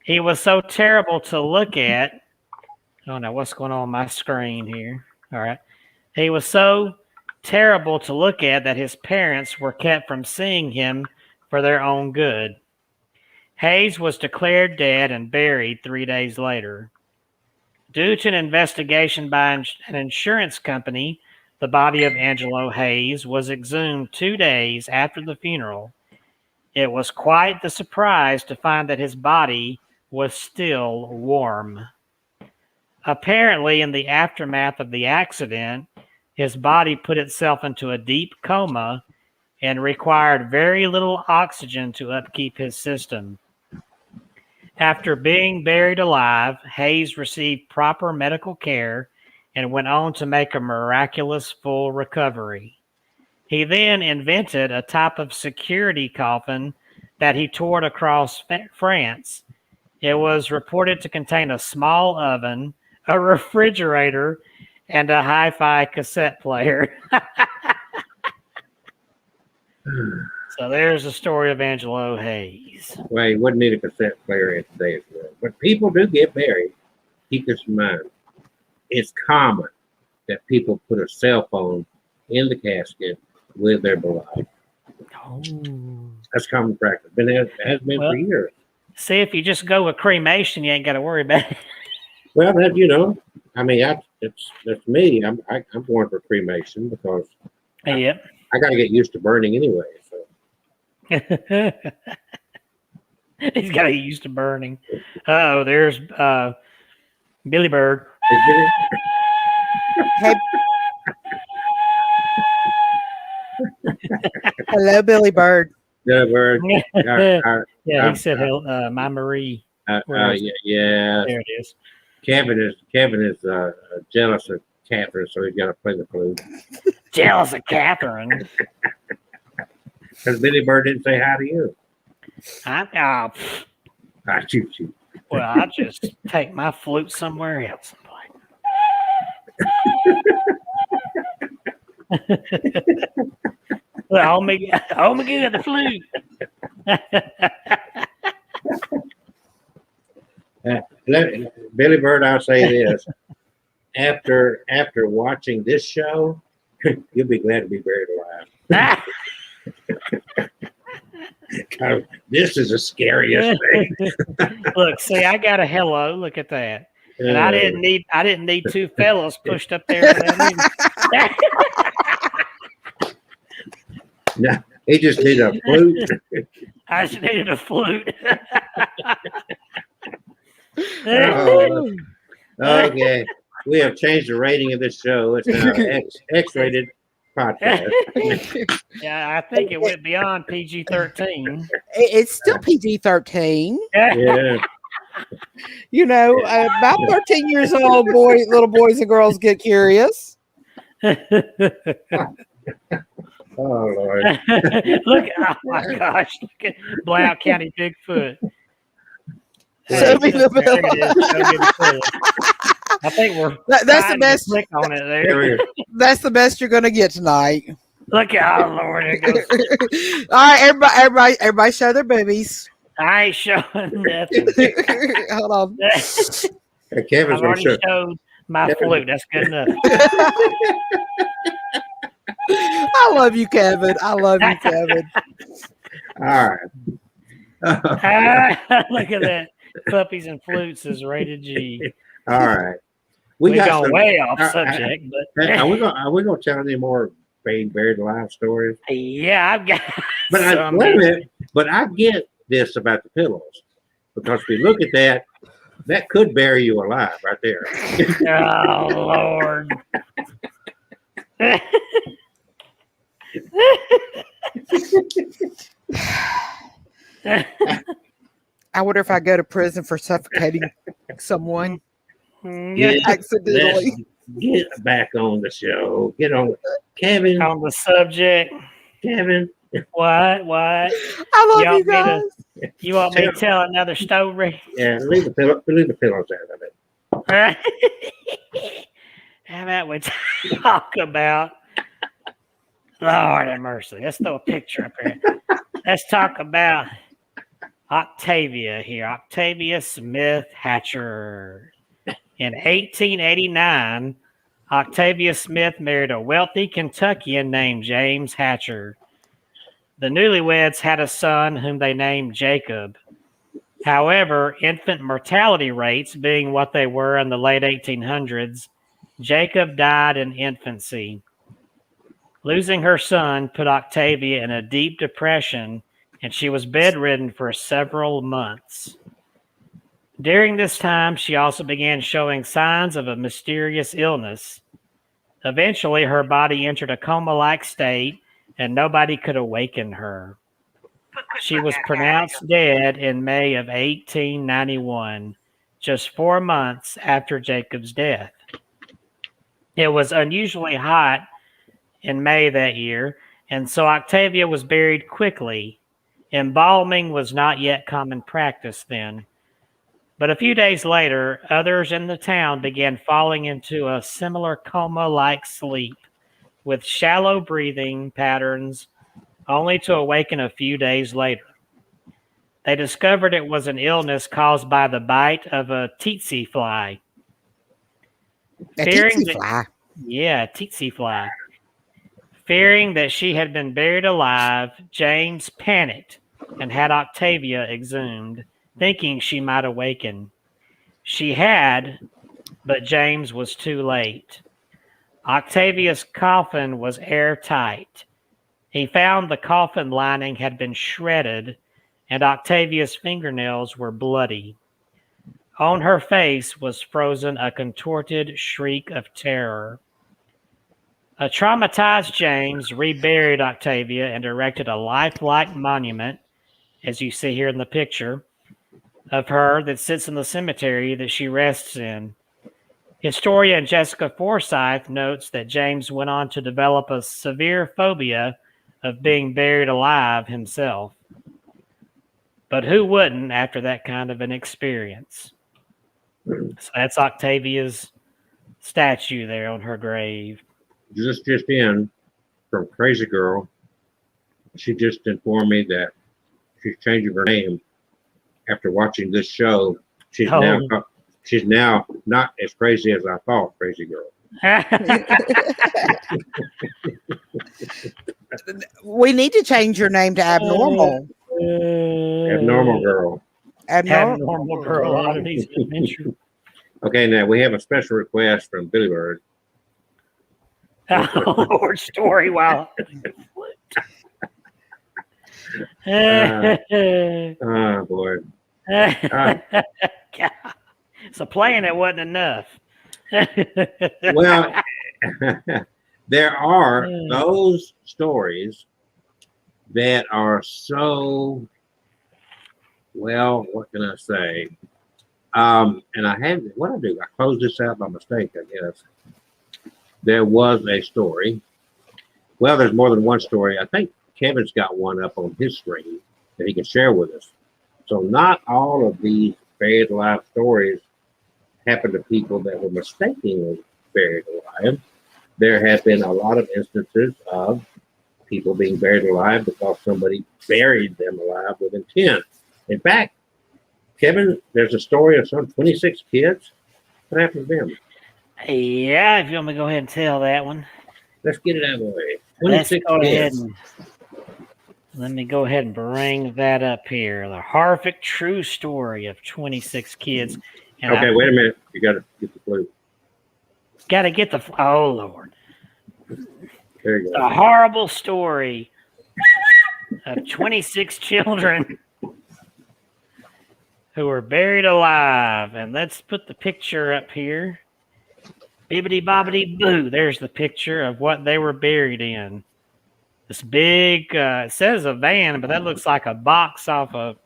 He was so terrible to look at. Oh no, what's going on my screen here? All right. He was so terrible to look at that his parents were kept from seeing him for their own good. Hayes was declared dead and buried 3 days later. Due to an investigation by an insurance company, the body of Angelo Hayes was exhumed 2 days after the funeral. It was quite the surprise to find that his body was still warm. Apparently, in the aftermath of the accident, his body put itself into a deep coma and required very little oxygen to upkeep his system. After being buried alive, Hayes received proper medical care and went on to make a miraculous full recovery. He then invented a type of security coffin that he toured across France. It was reported to contain a small oven, a refrigerator, and a hi-fi cassette player. So there's the story of Angelo Hayes. Well, you wouldn't need a cassette player in today's world. But people do get buried. Keep this in mind. It's common that people put a cell phone in the casket with their beloved. Oh. That's common practice. It has been for years. See, if you just go with cremation, you ain't got to worry about it. Well, I mean, that's me. I'm going for cremation because Yep. I got to get used to burning anyway. So He's got to get used to burning. Oh, there's Billy Bird. Hey. Hello, Billy Bird. Yeah, bird. Yeah, he said, "My Marie." Yeah. There it is. Kevin is jealous of Catherine, so he's got to play the flute. Jealous of Catherine. Because Billy Bird didn't say hi to you. I shoot you. Well, I'll just take my flute somewhere else and play. Oh my God, the flute. Billy Bird, I'll say this. After watching this show, you'll be glad to be buried alive. This is the scariest thing. Look, see, I got a hello. Look at that. And I didn't need two fellows pushed up there. No, he just needed a flute. I just needed a flute. Okay, we have changed the rating of this show. It's now X-rated podcast. Yeah, I think it went beyond PG-13. It's still PG-13. Yeah. You know, about 13 years old, little boys and girls get curious. Oh Lord! Look! Oh my gosh! Look at Blount County Bigfoot. Show me the There it is. Show me the foot. I think that's the best. Click on it there. That's the best you're gonna get tonight. Look out, Lord! There goes. All right, everybody, show their boobies. I ain't showing nothing. Hold on. Kevin's I've already showed My flute. That's good enough. I love you, Kevin. I love you, Kevin. All right. Look at that. Puppies and flutes is rated G. All right. We got gone some- way off are- subject, but Are we gonna tell any more being buried alive stories? yeah, I've got But some. wait a minute. But I get this about the pillows because if you look at that, that could bury you alive right there. Oh Lord. I wonder if I go to prison for suffocating someone Yeah, accidentally. Let's get back on the show. Get on, Kevin. on the subject. Kevin. What? I love Y'all you made guys. You want me to tell another story? Yeah, leave the pillows out of it. How about we talk about Lord have mercy? Let's throw a picture up here. Let's talk about Octavia here. Octavia Smith Hatcher. In 1889, Octavia Smith married a wealthy Kentuckian named James Hatcher. The newlyweds had a son whom they named Jacob. However, infant mortality rates being what they were in the late 1800s, Jacob died in infancy. Losing her son put Octavia in a deep depression, and she was bedridden for several months. During this time, she also began showing signs of a mysterious illness. Eventually, her body entered a coma-like state, and nobody could awaken her. She was pronounced dead in May of 1891, just 4 months after Jacob's death. It was unusually hot in May that year, and so Octavia was buried quickly. Embalming was not yet common practice then. But a few days later, others in the town began falling into a similar coma-like sleep with shallow breathing patterns, only to awaken a few days later. They discovered it was an illness caused by the bite of a tsetse fly. A Fearing tsetse that- fly. Yeah, tsetse fly. Fearing that she had been buried alive, James panicked and had Octavia exhumed, thinking she might awaken. She had, but James was too late. Octavia's coffin was airtight. He found the coffin lining had been shredded, and Octavia's fingernails were bloody. On her face was frozen a contorted shriek of terror. A traumatized James reburied Octavia and erected a lifelike monument, as you see here in the picture, of her that sits in the cemetery that she rests in. Historian Jessica Forsyth notes that James went on to develop a severe phobia of being buried alive himself. But who wouldn't after that kind of an experience? So that's Octavia's statue there on her grave. Just in from Crazy Girl. She just informed me that she's changing her name after watching this show. She's now not as crazy as I thought. Crazy Girl. We need to change your name to Abnormal. Abnormal Girl. Abnormal Girl Oddities and Adventure. Okay, now we have a special request from Billy Bird. Oh, Lord, story. Wow. Oh boy. So playing it wasn't enough. Well, there are those stories that are so, well, what can I say? And I had, what I do, I closed this out by mistake, I guess. There was a story. Well, there's more than one story. I think Kevin's got one up on his screen that he can share with us. So not all of these buried alive stories happen to people that were mistakenly buried alive. There have been a lot of instances of people being buried alive because somebody buried them alive with intent. In fact, Kevin, there's a story of some 26 kids. What happened to them? Yeah, if you want me to go ahead and tell that one. Let's get it out of the way. Let's 26 go ahead kids. and let me go ahead and bring that up here. The horrific true story of 26 kids. And Okay, wait a minute. You got to get the clue. Got to get the. Oh, Lord. There you The go. horrible story of 26 children who were buried alive. And let's put the picture up here. Bibbidi bobbidi boo. There's the picture of what they were buried in. This big, it says a van, but that looks like a box off of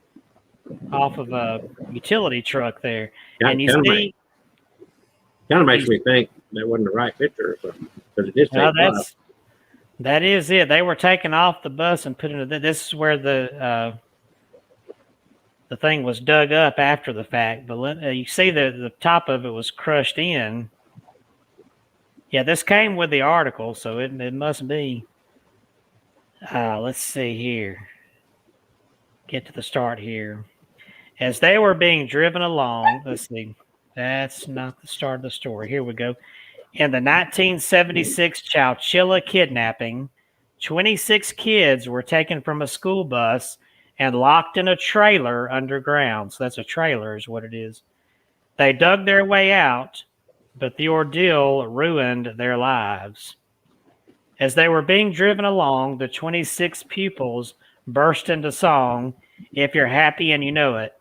a utility truck there. And you see, kind of makes me think that wasn't the right picture or something, because it did say that is it. They were taken off the bus and put into this is where the thing was dug up after the fact. But you see the top of it was crushed in. Yeah, this came with the article, so it must be. Let's see here. Get to the start here. As they were being driven along, let's see. That's not the start of the story. Here we go. In the 1976 Chowchilla kidnapping, 26 kids were taken from a school bus and locked in a trailer underground. So that's a trailer is what it is. They dug their way out, but the ordeal ruined their lives. As they were being driven along, the 26 pupils burst into song, If You're Happy and You Know It.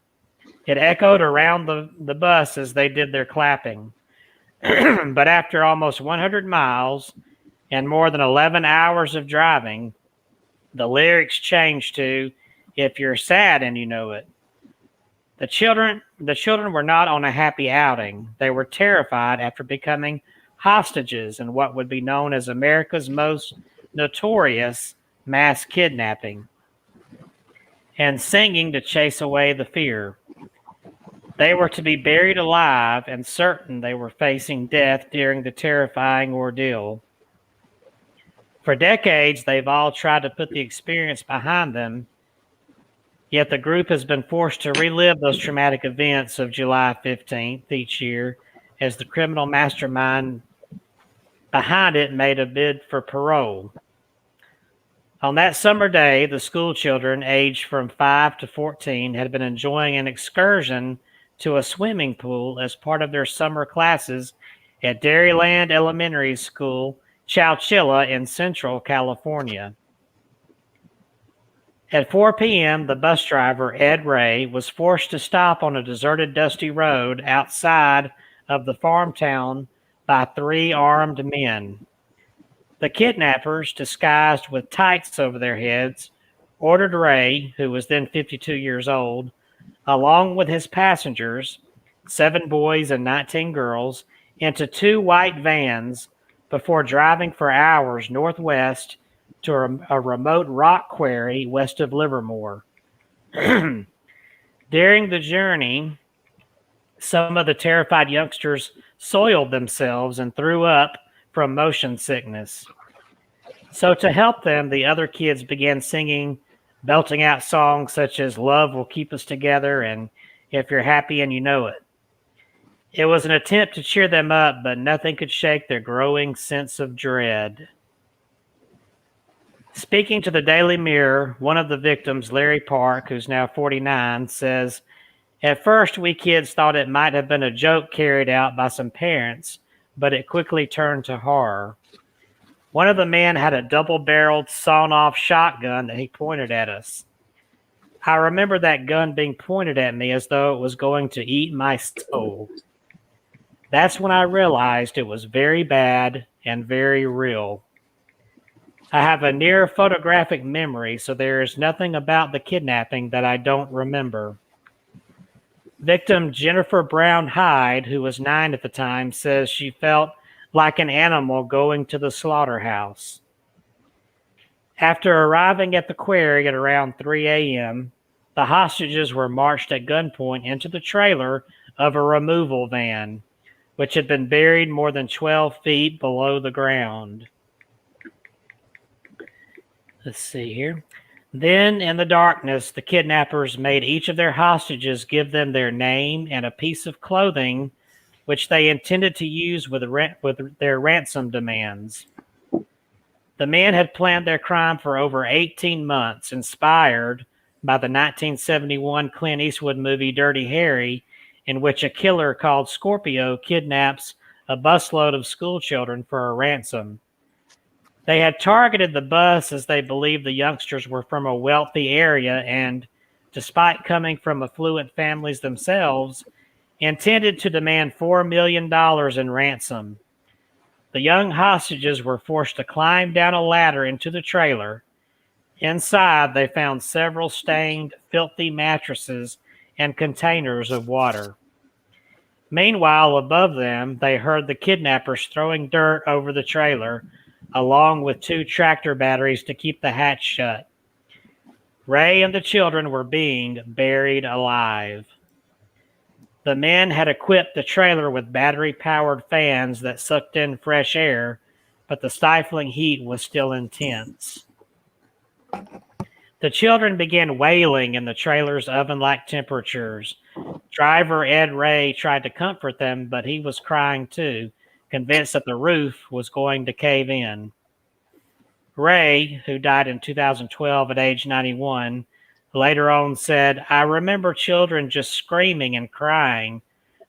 It echoed around the bus as they did their clapping. But after almost 100 miles and more than 11 hours of driving, the lyrics changed to, If You're Sad and You Know It. The children were not on a happy outing. They were terrified after becoming hostages in what would be known as America's most notorious mass kidnapping, and singing to chase away the fear. They were to be buried alive and certain they were facing death during the terrifying ordeal. For decades, they've all tried to put the experience behind them, yet the group has been forced to relive those traumatic events of July 15th each year as the criminal mastermind behind it made a bid for parole. On that summer day, the school children aged from 5 to 14 had been enjoying an excursion to a swimming pool as part of their summer classes at Dairyland Elementary School, Chowchilla in Central California. At 4 p.m., the bus driver, Ed Ray, was forced to stop on a deserted, dusty road outside of the farm town by 3 armed men. The kidnappers, disguised with tights over their heads, ordered Ray, who was then 52 years old, along with his passengers, 7 boys and 19 girls, into 2 white vans before driving for hours northwest to a remote rock quarry west of Livermore. During the journey, some of the terrified youngsters soiled themselves and threw up from motion sickness. So to help them, the other kids began singing, belting out songs such as Love Will Keep Us Together and If You're Happy and You Know It. It was an attempt to cheer them up, but nothing could shake their growing sense of dread. Speaking to the Daily Mirror, one of the victims, Larry Park, who's now 49, says, At first, we kids thought it might have been a joke carried out by some parents, but it quickly turned to horror. One of the men had a double-barreled, sawn-off shotgun that he pointed at us. I remember that gun being pointed at me as though it was going to eat my soul. That's when I realized it was very bad and very real. I have a near photographic memory, so there is nothing about the kidnapping that I don't remember. Victim Jennifer Brown Hyde, who was 9 at the time, says she felt like an animal going to the slaughterhouse. After arriving at the quarry at around 3 a.m., the hostages were marched at gunpoint into the trailer of a removal van, which had been buried more than 12 feet below the ground. Let's see here. Then, in the darkness, the kidnappers made each of their hostages give them their name and a piece of clothing which they intended to use with their ransom demands. The men had planned their crime for over 18 months, inspired by the 1971 Clint Eastwood movie Dirty Harry, in which a killer called Scorpio kidnaps a busload of schoolchildren for a ransom. They had targeted the bus as they believed the youngsters were from a wealthy area and, despite coming from affluent families themselves, intended to demand $4 million in ransom. The young hostages were forced to climb down a ladder into the trailer. Inside, they found several stained, filthy mattresses and containers of water. Meanwhile, above them, they heard the kidnappers throwing dirt over the trailer, along with 2 tractor batteries to keep the hatch shut. Ray and the children were being buried alive. The men had equipped the trailer with battery-powered fans that sucked in fresh air, but the stifling heat was still intense. The children began wailing in the trailer's oven-like temperatures. Driver Ed Ray tried to comfort them, but he was crying too, convinced that the roof was going to cave in. Ray, who died in 2012 at age 91, later on said, "I remember children just screaming and crying.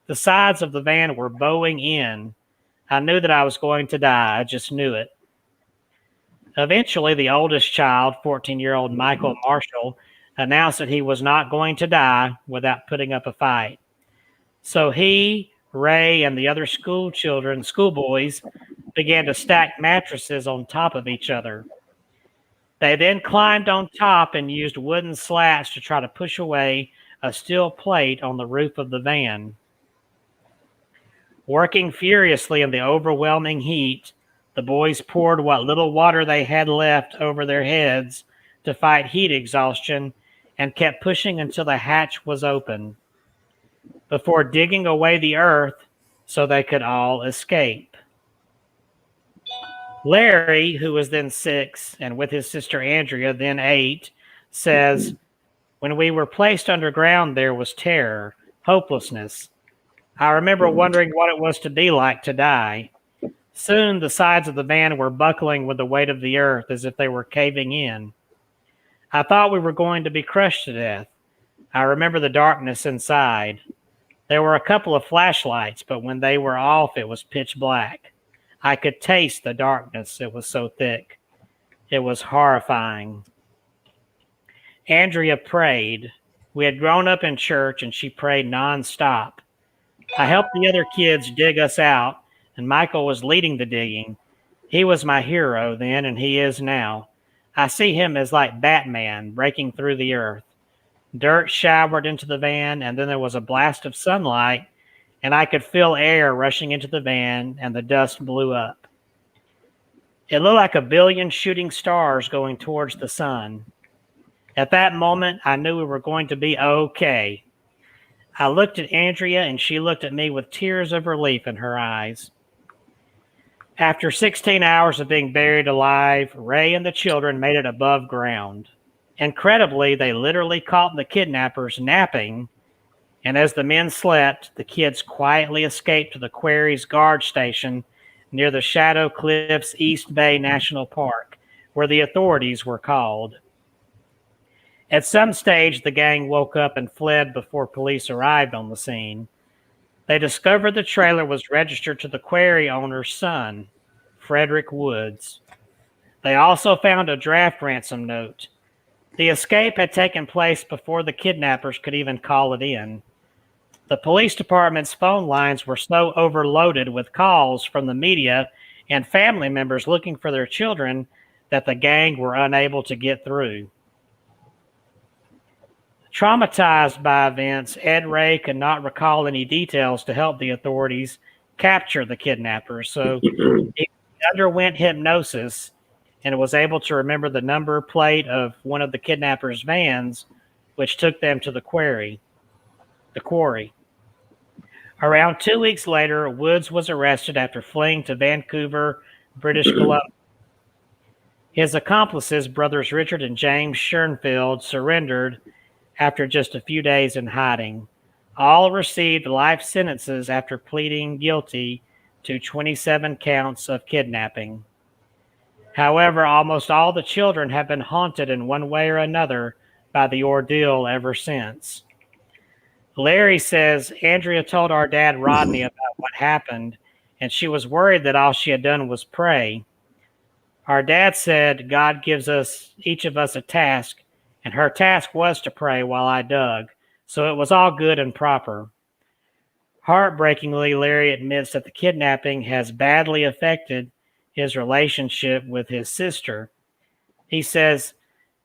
The sides of the van were bowing in. I knew that I was going to die. I just knew it." Eventually, the oldest child, 14-year-old Michael Marshall, announced that he was not going to die without putting up a fight. So he, Ray, and the other schoolboys, began to stack mattresses on top of each other. They then climbed on top and used wooden slats to try to push away a steel plate on the roof of the van. Working furiously in the overwhelming heat, the boys poured what little water they had left over their heads to fight heat exhaustion and kept pushing until the hatch was open, before digging away the earth so they could all escape. Larry, who was then 6, and with his sister Andrea, then 8, says, "When we were placed underground, there was terror, hopelessness. I remember wondering what it was to be like to die. Soon the sides of the van were buckling with the weight of the earth as if they were caving in. I thought we were going to be crushed to death. I remember the darkness inside. There were a couple of flashlights, but when they were off, it was pitch black. I could taste the darkness. It was so thick. It was horrifying." Andrea prayed. We had grown up in church, and she prayed nonstop. I helped the other kids dig us out, and Michael was leading the digging. He was my hero then, and he is now. I see him as like Batman breaking through the earth. Dirt showered into the van, and then there was a blast of sunlight, and I could feel air rushing into the van, and the dust blew up. It looked like a billion shooting stars going towards the sun. At that moment, I knew we were going to be okay. I looked at Andrea, and she looked at me with tears of relief in her eyes. After 16 hours of being buried alive, Ray and the children made it above ground. Incredibly, they literally caught the kidnappers napping, and as the men slept, the kids quietly escaped to the quarry's guard station near the Shadow Cliffs East Bay National Park, where the authorities were called. At some stage, the gang woke up and fled before police arrived on the scene. They discovered the trailer was registered to the quarry owner's son, Frederick Woods. They also found a draft ransom note. The escape had taken place before the kidnappers could even call it in. The police department's phone lines were so overloaded with calls from the media and family members looking for their children that the gang were unable to get through. Traumatized by events, Ed Ray could not recall any details to help the authorities capture the kidnappers, so he underwent hypnosis and was able to remember the number plate of one of the kidnappers' vans, which took them to the quarry. Around 2 weeks later, Woods was arrested after fleeing to Vancouver, British Columbia. His accomplices, brothers Richard and James Schoenfeld, surrendered after just a few days in hiding. All received life sentences after pleading guilty to 27 counts of kidnapping. However, almost all the children have been haunted in one way or another by the ordeal ever since. Larry says Andrea told our dad Rodney about what happened, and she was worried that all she had done was pray. Our dad said God gives us, each of us, a task, and her task was to pray while I dug, so it was all good and proper. Heartbreakingly, Larry admits that the kidnapping has badly affected his relationship with his sister. He says,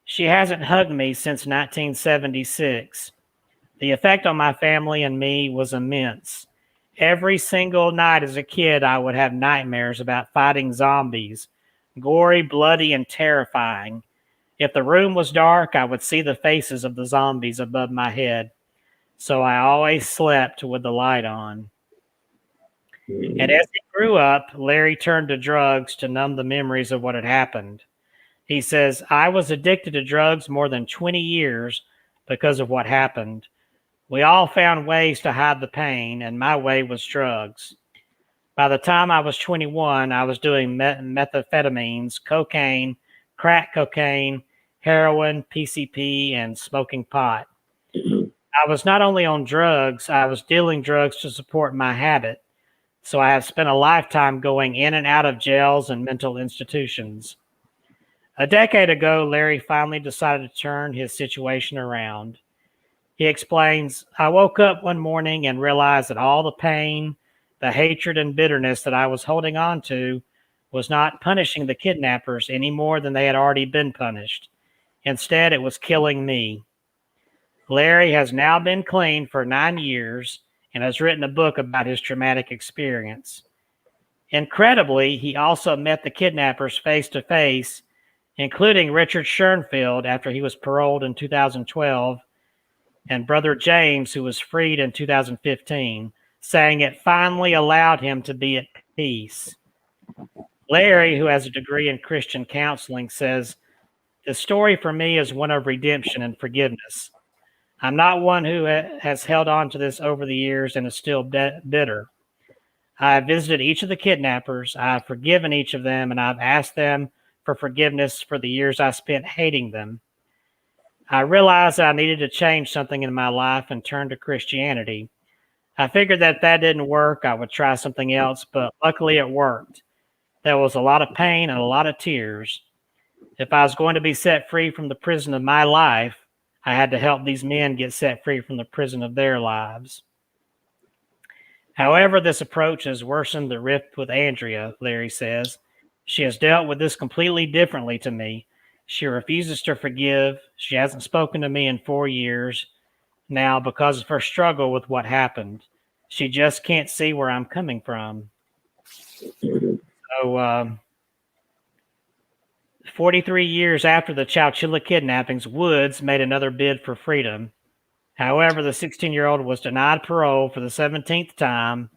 "She hasn't hugged me since 1976. The effect on my family and me was immense. Every single night as a kid, I would have nightmares about fighting zombies, gory, bloody, and terrifying. If the room was dark, I would see the faces of the zombies above my head. So I always slept with the light on." And as he grew up, Larry turned to drugs to numb the memories of what had happened. He says, "I was addicted to drugs more than 20 years because of what happened. We all found ways to hide the pain, and my way was drugs. By the time I was 21, I was doing methamphetamines, cocaine, crack cocaine, heroin, PCP, and smoking pot. I was not only on drugs, I was dealing drugs to support my habit. So I have spent a lifetime going in and out of jails and mental institutions. A decade ago, Larry finally decided to turn his situation around. He explains, "I woke up one morning and realized that all the pain, the hatred and bitterness that I was holding on to was not punishing the kidnappers any more than they had already been punished. Instead, it was killing me." Larry has now been clean for 9 years and has written a book about his traumatic experience. Incredibly, he also met the kidnappers face to face, including Richard Schoenfeld after he was paroled in 2012, and Brother James, who was freed in 2015, saying it finally allowed him to be at peace. Larry, who has a degree in Christian counseling, says, "The story for me is one of redemption and forgiveness. I'm not one who has held on to this over the years and is still bitter. I have visited each of the kidnappers, I have forgiven each of them, and I've asked them for forgiveness for the years I spent hating them. I realized that I needed to change something in my life and turn to Christianity. I figured that if that didn't work, I would try something else, but luckily it worked. There was a lot of pain and a lot of tears. If I was going to be set free from the prison of my life, I had to help these men get set free from the prison of their lives." However, this approach has worsened the rift with Andrea, Larry says. "She has dealt with this completely differently to me. She refuses to forgive. She hasn't spoken to me in 4 years now because of her struggle with what happened. She just can't see where I'm coming from." So, 43 years after the Chowchilla kidnappings, Woods made another bid for freedom. However, the 16-year-old was denied parole for the 17th time,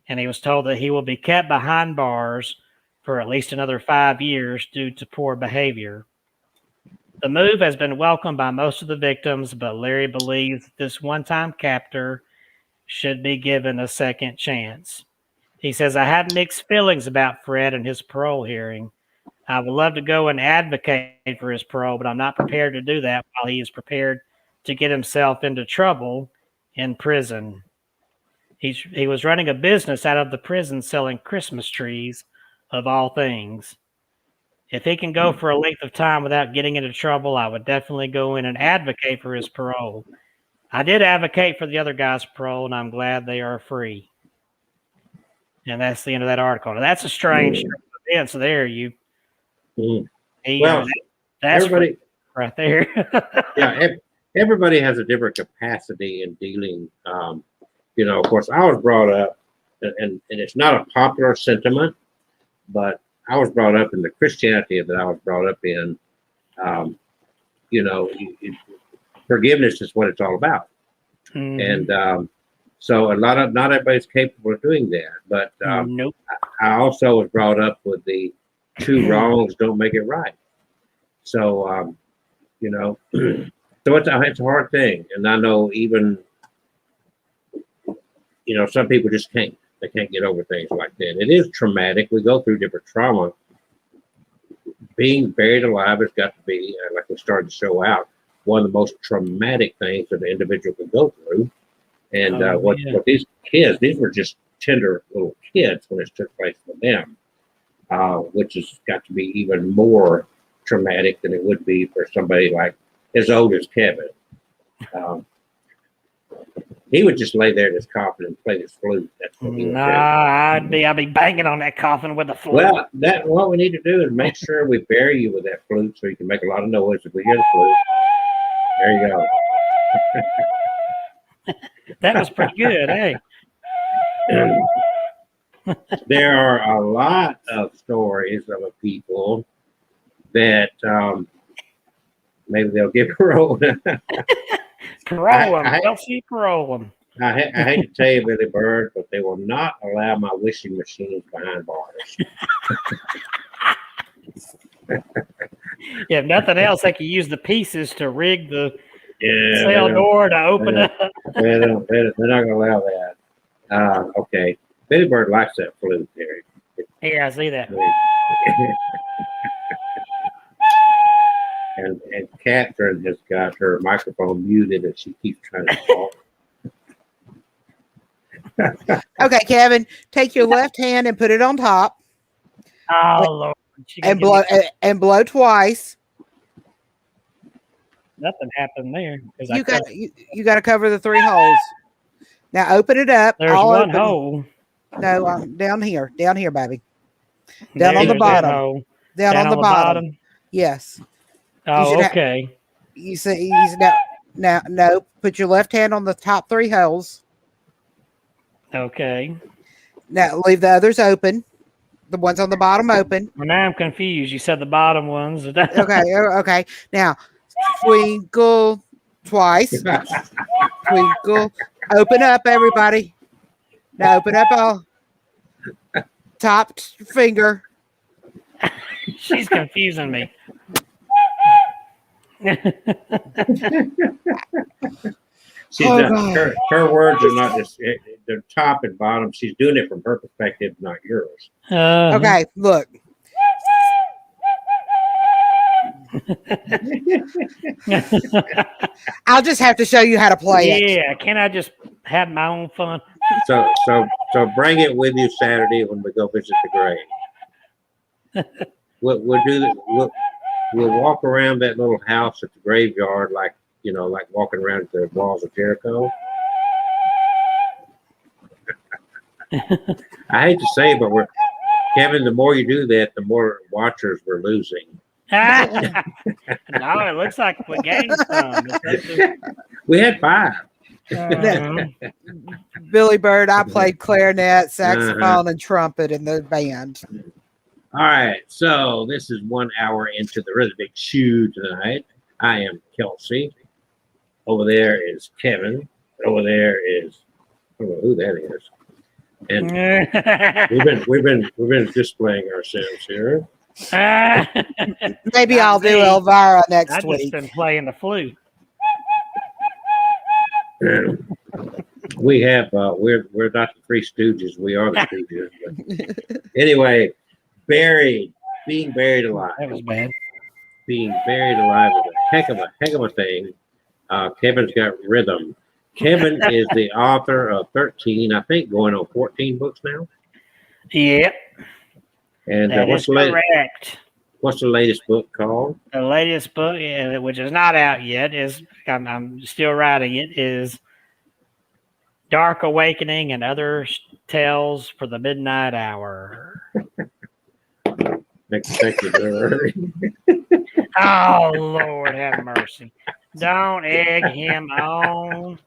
and he was told that he will be kept behind bars for at least another 5 years due to poor behavior. The move has been welcomed by most of the victims, but Larry believes that this one-time captor should be given a second chance. He says, "I have mixed feelings about Fred and his parole hearing. I would love to go and advocate for his parole, but I'm not prepared to do that while he is prepared to get himself into trouble in prison. He was running a business out of the prison selling Christmas trees, of all things. If he can go for a length of time without getting into trouble, I would definitely go in and advocate for his parole. I did advocate for the other guy's parole, and I'm glad they are free." And that's the end of that article. Now, that's a strange events there. Well, that's everybody, right there. yeah, everybody has a different capacity in dealing. Of course, I was brought up, and it's not a popular sentiment, but I was brought up in the Christianity that I was brought up in. Forgiveness is what it's all about. Mm-hmm. And so not everybody's capable of doing that. But nope. I also was brought up with the two wrongs don't make it right. So, so it's a hard thing. And I know even some people just can't. They can't get over things like that. It is traumatic. We go through different trauma. Being buried alive has got to be, like we started to show out, one of the most traumatic things that an individual can go through. And what these kids, these were just tender little kids when this took place for them, which has got to be even more traumatic than it would be for somebody like as old as Kevin. He would just lay there in his coffin and play his flute. That's what he would do. I'd be banging on that coffin with a flute. Well, what we need to do is make sure we bury you with that flute so you can make a lot of noise if we hear the flute. There you go. That was pretty good, hey. There are a lot of stories of people that maybe they'll get paroled. Parole them, Kelsey, parole them. I hate to tell you, Billy Bird, but they will not allow my wishing machines behind bars. If nothing else, they can use the pieces to rig the Yeah, cell door to open up. they're not going to allow that. Okay. Billy Bird likes that flute, Terry. Yeah, I see that. And Catherine has got her microphone muted and she keeps trying to talk. Okay, Kevin, take your left hand and put it on top Oh, Lord. and blow twice. Nothing happened there. You got to cover the 3 holes. Now open it up. There's I'll one open- hole. No, down here, baby. Down on the There's that bottom. hole. Down on the bottom. Yes. Oh, should okay. You see, no. Put your left hand on the top 3 holes. Okay. Now leave the others open. The ones on the bottom open. Well, now I'm confused. You said the bottom ones. Okay. Now twinkle twice. Twinkle. Open up, everybody. Now open up all. Top finger. She's confusing me. Her words are not just the top and bottom. She's doing it from her perspective, not yours. Okay, look. I'll just have to show you how to play it. Yeah, can I just have my own fun? So bring it with you Saturday when we go visit the grave. We'll do that. We'll walk around that little house at the graveyard like walking around the walls of Jericho. I hate to say it, but Kevin, the more you do that, the more watchers we're losing. No, it looks like we gained some. We had 5. Billy Bird, I played clarinet, saxophone, and trumpet in the band. All right, so this is 1 hour into the Really Big Chew tonight. I am Kelsey. Over there is Kevin. Over there is I don't know who that is. And we've been displaying ourselves here. Maybe I'll do Elvira next I've week. just been playing the flute. We have we're not the Three Stooges. We are the Stooges. But anyway, being buried alive. That was bad. Being buried alive is a heck of a thing. Kevin's got rhythm. Kevin is the author of 13, I think, going on 14 books now. Yep. And what's the latest book called? The latest book, which is not out yet, is I'm still writing it, is Dark Awakening and Other Tales for the Midnight Hour. Thank you, sir. Oh, Lord have mercy. Don't egg him on.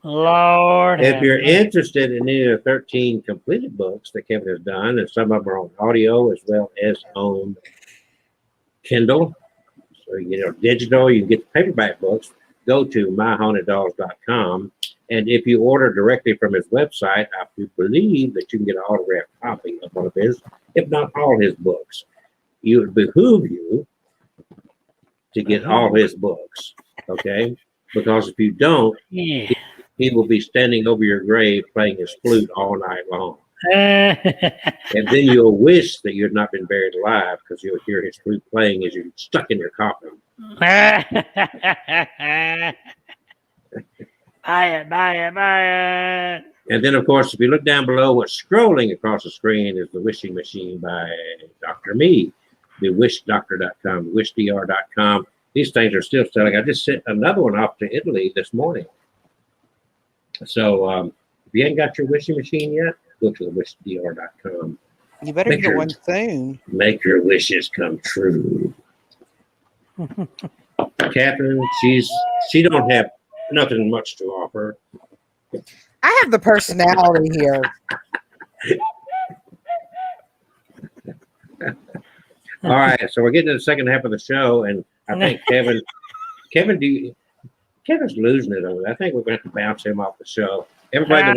Lord. If you're interested in any of the 13 completed books that Kevin has done, and some of them are on audio as well as on Kindle, so digital, you can get the paperback books, go to myhaunteddogs.com. And if you order directly from his website, I believe that you can get an autographed copy of one of his, if not all his books. It would behoove you to get all his books, okay? Because if you don't, Yeah. he will be standing over your grave playing his flute all night long. And then you'll wish that you had not been buried alive because you'll hear his flute playing as you're stuck in your coffin. Buy it. And then, of course, if you look down below, what's scrolling across the screen is The Wishing Machine by Dr. Me, thewishdoctor.com, wishdr.com. These things are still selling. I just sent another one off to Italy this morning. So if you ain't got your wishing machine yet, go to thewishdr.com. You better get one soon. Make your wishes come true. Catherine, she don't have nothing much to offer. I have the personality here. All right, so we're getting to the second half of the show, and I think Kevin's losing it over there. I think we're going to have to bounce him off the show. Everybody that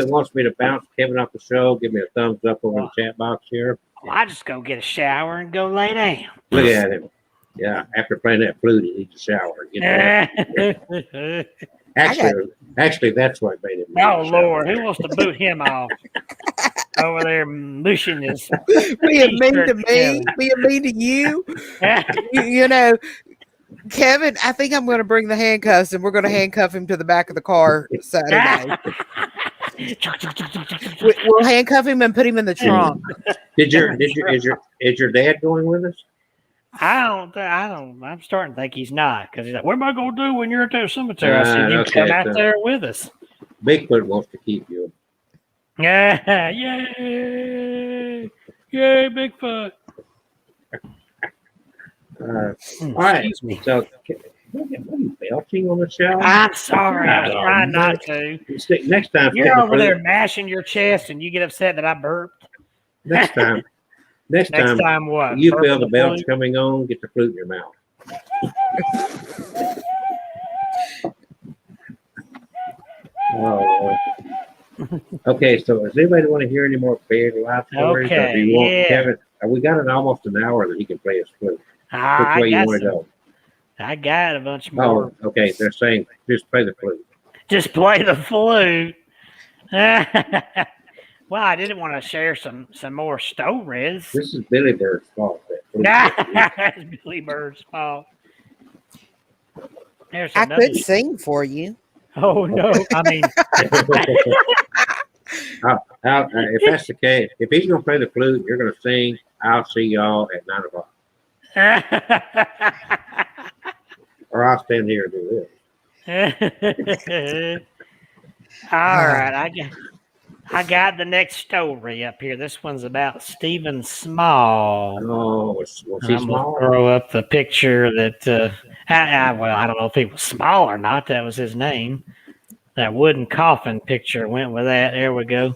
wants me to bounce Kevin off the show, give me a thumbs up over in the chat box here. Well, I just go get a shower and go lay down. Look at him. Yeah, after playing that flute, he needs a shower. Actually, that's what made him. Oh Lord, who wants to boot him off? Over there mushing his. Being mean to me, being mean to you. You know, Kevin, I think I'm going to bring the handcuffs and we're going to handcuff him to the back of the car Saturday. We'll handcuff him and put him in the trunk. Is your dad going with us? I don't. I'm starting to think he's not because he's like, "What am I going to do when you're at the cemetery?" I said, "You come out there with us." Bigfoot wants to keep you. Yeah, yay, Bigfoot. All right. So, what are you belching on the show? I'm sorry. I was trying not to. Next time, you're over there mashing your chest, and you get upset that I burped. Next time, what? You feel the belch coming on? Get the flute in your mouth. Oh. Okay, so does anybody want to hear any more buried alive stories? Okay, or do you want Kevin? We got almost an hour that he can play his flute. Which way you want to go? I got a bunch more. Oh, okay. They're saying just play the flute. Just play the flute. Well, I didn't want to share some more stories. This is Billy Bird's fault. It's Billy Bird's fault. I could sing for you. Oh no! I mean, if that's the case, if he's going to play the flute, you're going to sing. I'll see y'all at 9 o'clock. Or I'll stand here and do this. All right, I got the next story up here. This one's about Stephen Small. Oh, was he small? Throw up the picture that. Well, I don't know if he was small or not. That was his name. That wooden coffin picture went with that. There we go.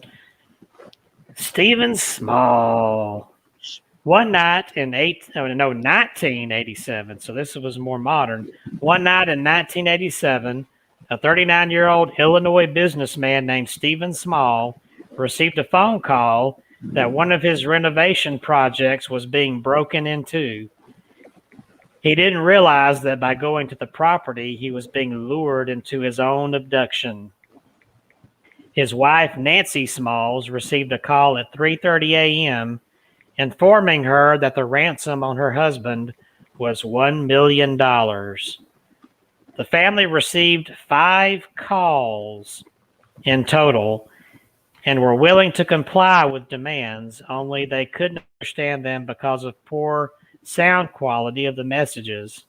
Stephen Small. One night in 1987. So this was more modern. One night in 1987, a 39-year-old Illinois businessman named Stephen Small received a phone call that one of his renovation projects was being broken into. He didn't realize that by going to the property, he was being lured into his own abduction. His wife, Nancy Smalls, received a call at 3:30 a.m. informing her that the ransom on her husband was $1 million. The family received 5 calls in total and were willing to comply with demands, only they couldn't understand them because of poor sound quality of the messages.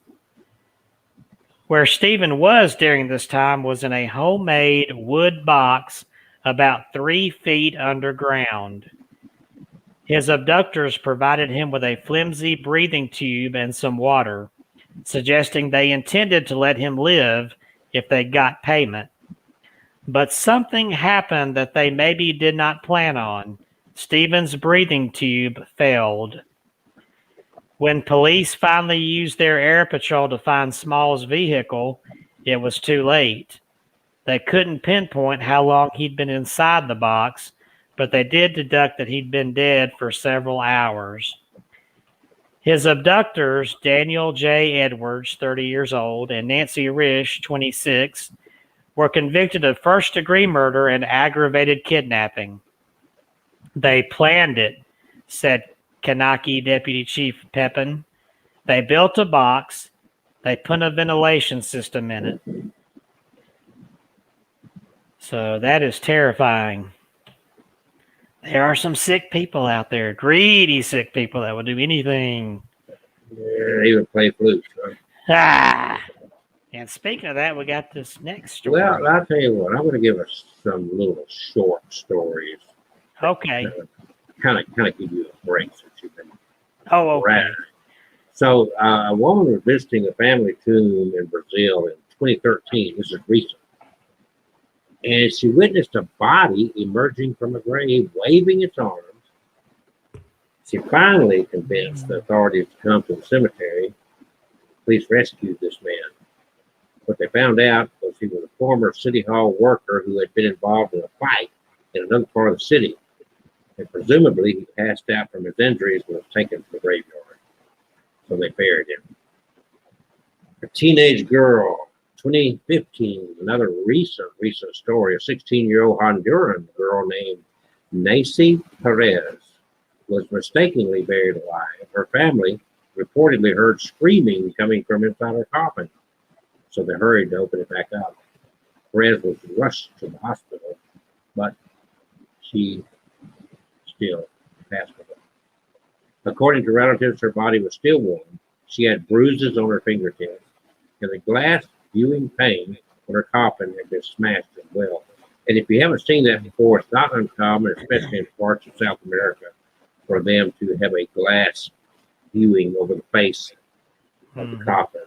Where Stephen was during this time was in a homemade wood box about 3 feet underground. His abductors provided him with a flimsy breathing tube and some water, suggesting they intended to let him live if they got payment. But something happened that they maybe did not plan on. Stephen's breathing tube failed. When police finally used their air patrol to find Small's vehicle, it was too late. They couldn't pinpoint how long he'd been inside the box, but they did deduct that he'd been dead for several hours. His abductors, Daniel J. Edwards, 30 years old, and Nancy Risch, 26, were convicted of first-degree murder and aggravated kidnapping. They planned it, said Kanaki Deputy Chief Pepin. They built a box. They put a ventilation system in it. So that is terrifying. There are some sick people out there, greedy sick people that will do anything. Yeah, even play flutes. Right? Ah! And speaking of that, we got this next story. Well, I'll tell you what. I'm going to give us some little short stories. Okay. Kind of give you a break since you've been Oh, okay. around. So a woman was visiting a family tomb in Brazil in 2013. This is recent. And she witnessed a body emerging from a grave, waving its arms. She finally convinced the authorities to come to the cemetery. Police rescued this man. What they found out was he was a former city hall worker who had been involved in a fight in another part of the city. And presumably he passed out from his injuries and was taken to the graveyard. So they buried him. A teenage girl, 2015, another recent story. A 16-year-old Honduran girl named Nacy Perez was mistakenly buried alive. Her family reportedly heard screaming coming from inside her coffin, so they hurried to open it back up. Perez was rushed to the hospital, but she still passed away. According to relatives, her body was still warm. She had bruises on her fingertips, and the glass viewing pane on her coffin had been smashed as well. And if you haven't seen that before, it's not uncommon, especially in parts of South America, for them to have a glass viewing over the face of the coffin.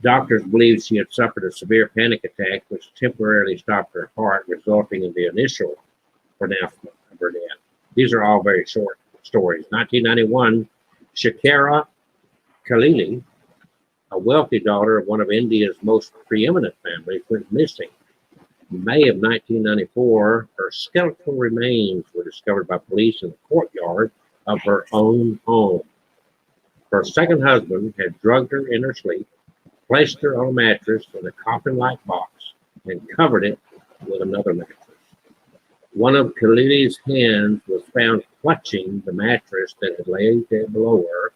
Doctors believe she had suffered a severe panic attack, which temporarily stopped her heart, resulting in the initial pronouncement of her death. These are all very short stories. 1991, Shakira Khalili, a wealthy daughter of one of India's most preeminent families, went missing. In May of 1994, her skeletal remains were discovered by police in the courtyard of her own home. Her second husband had drugged her in her sleep, placed her on a mattress in a coffin-like box, and covered it with another mattress. One of Khalili's hands was found clutching the mattress that had laid below her.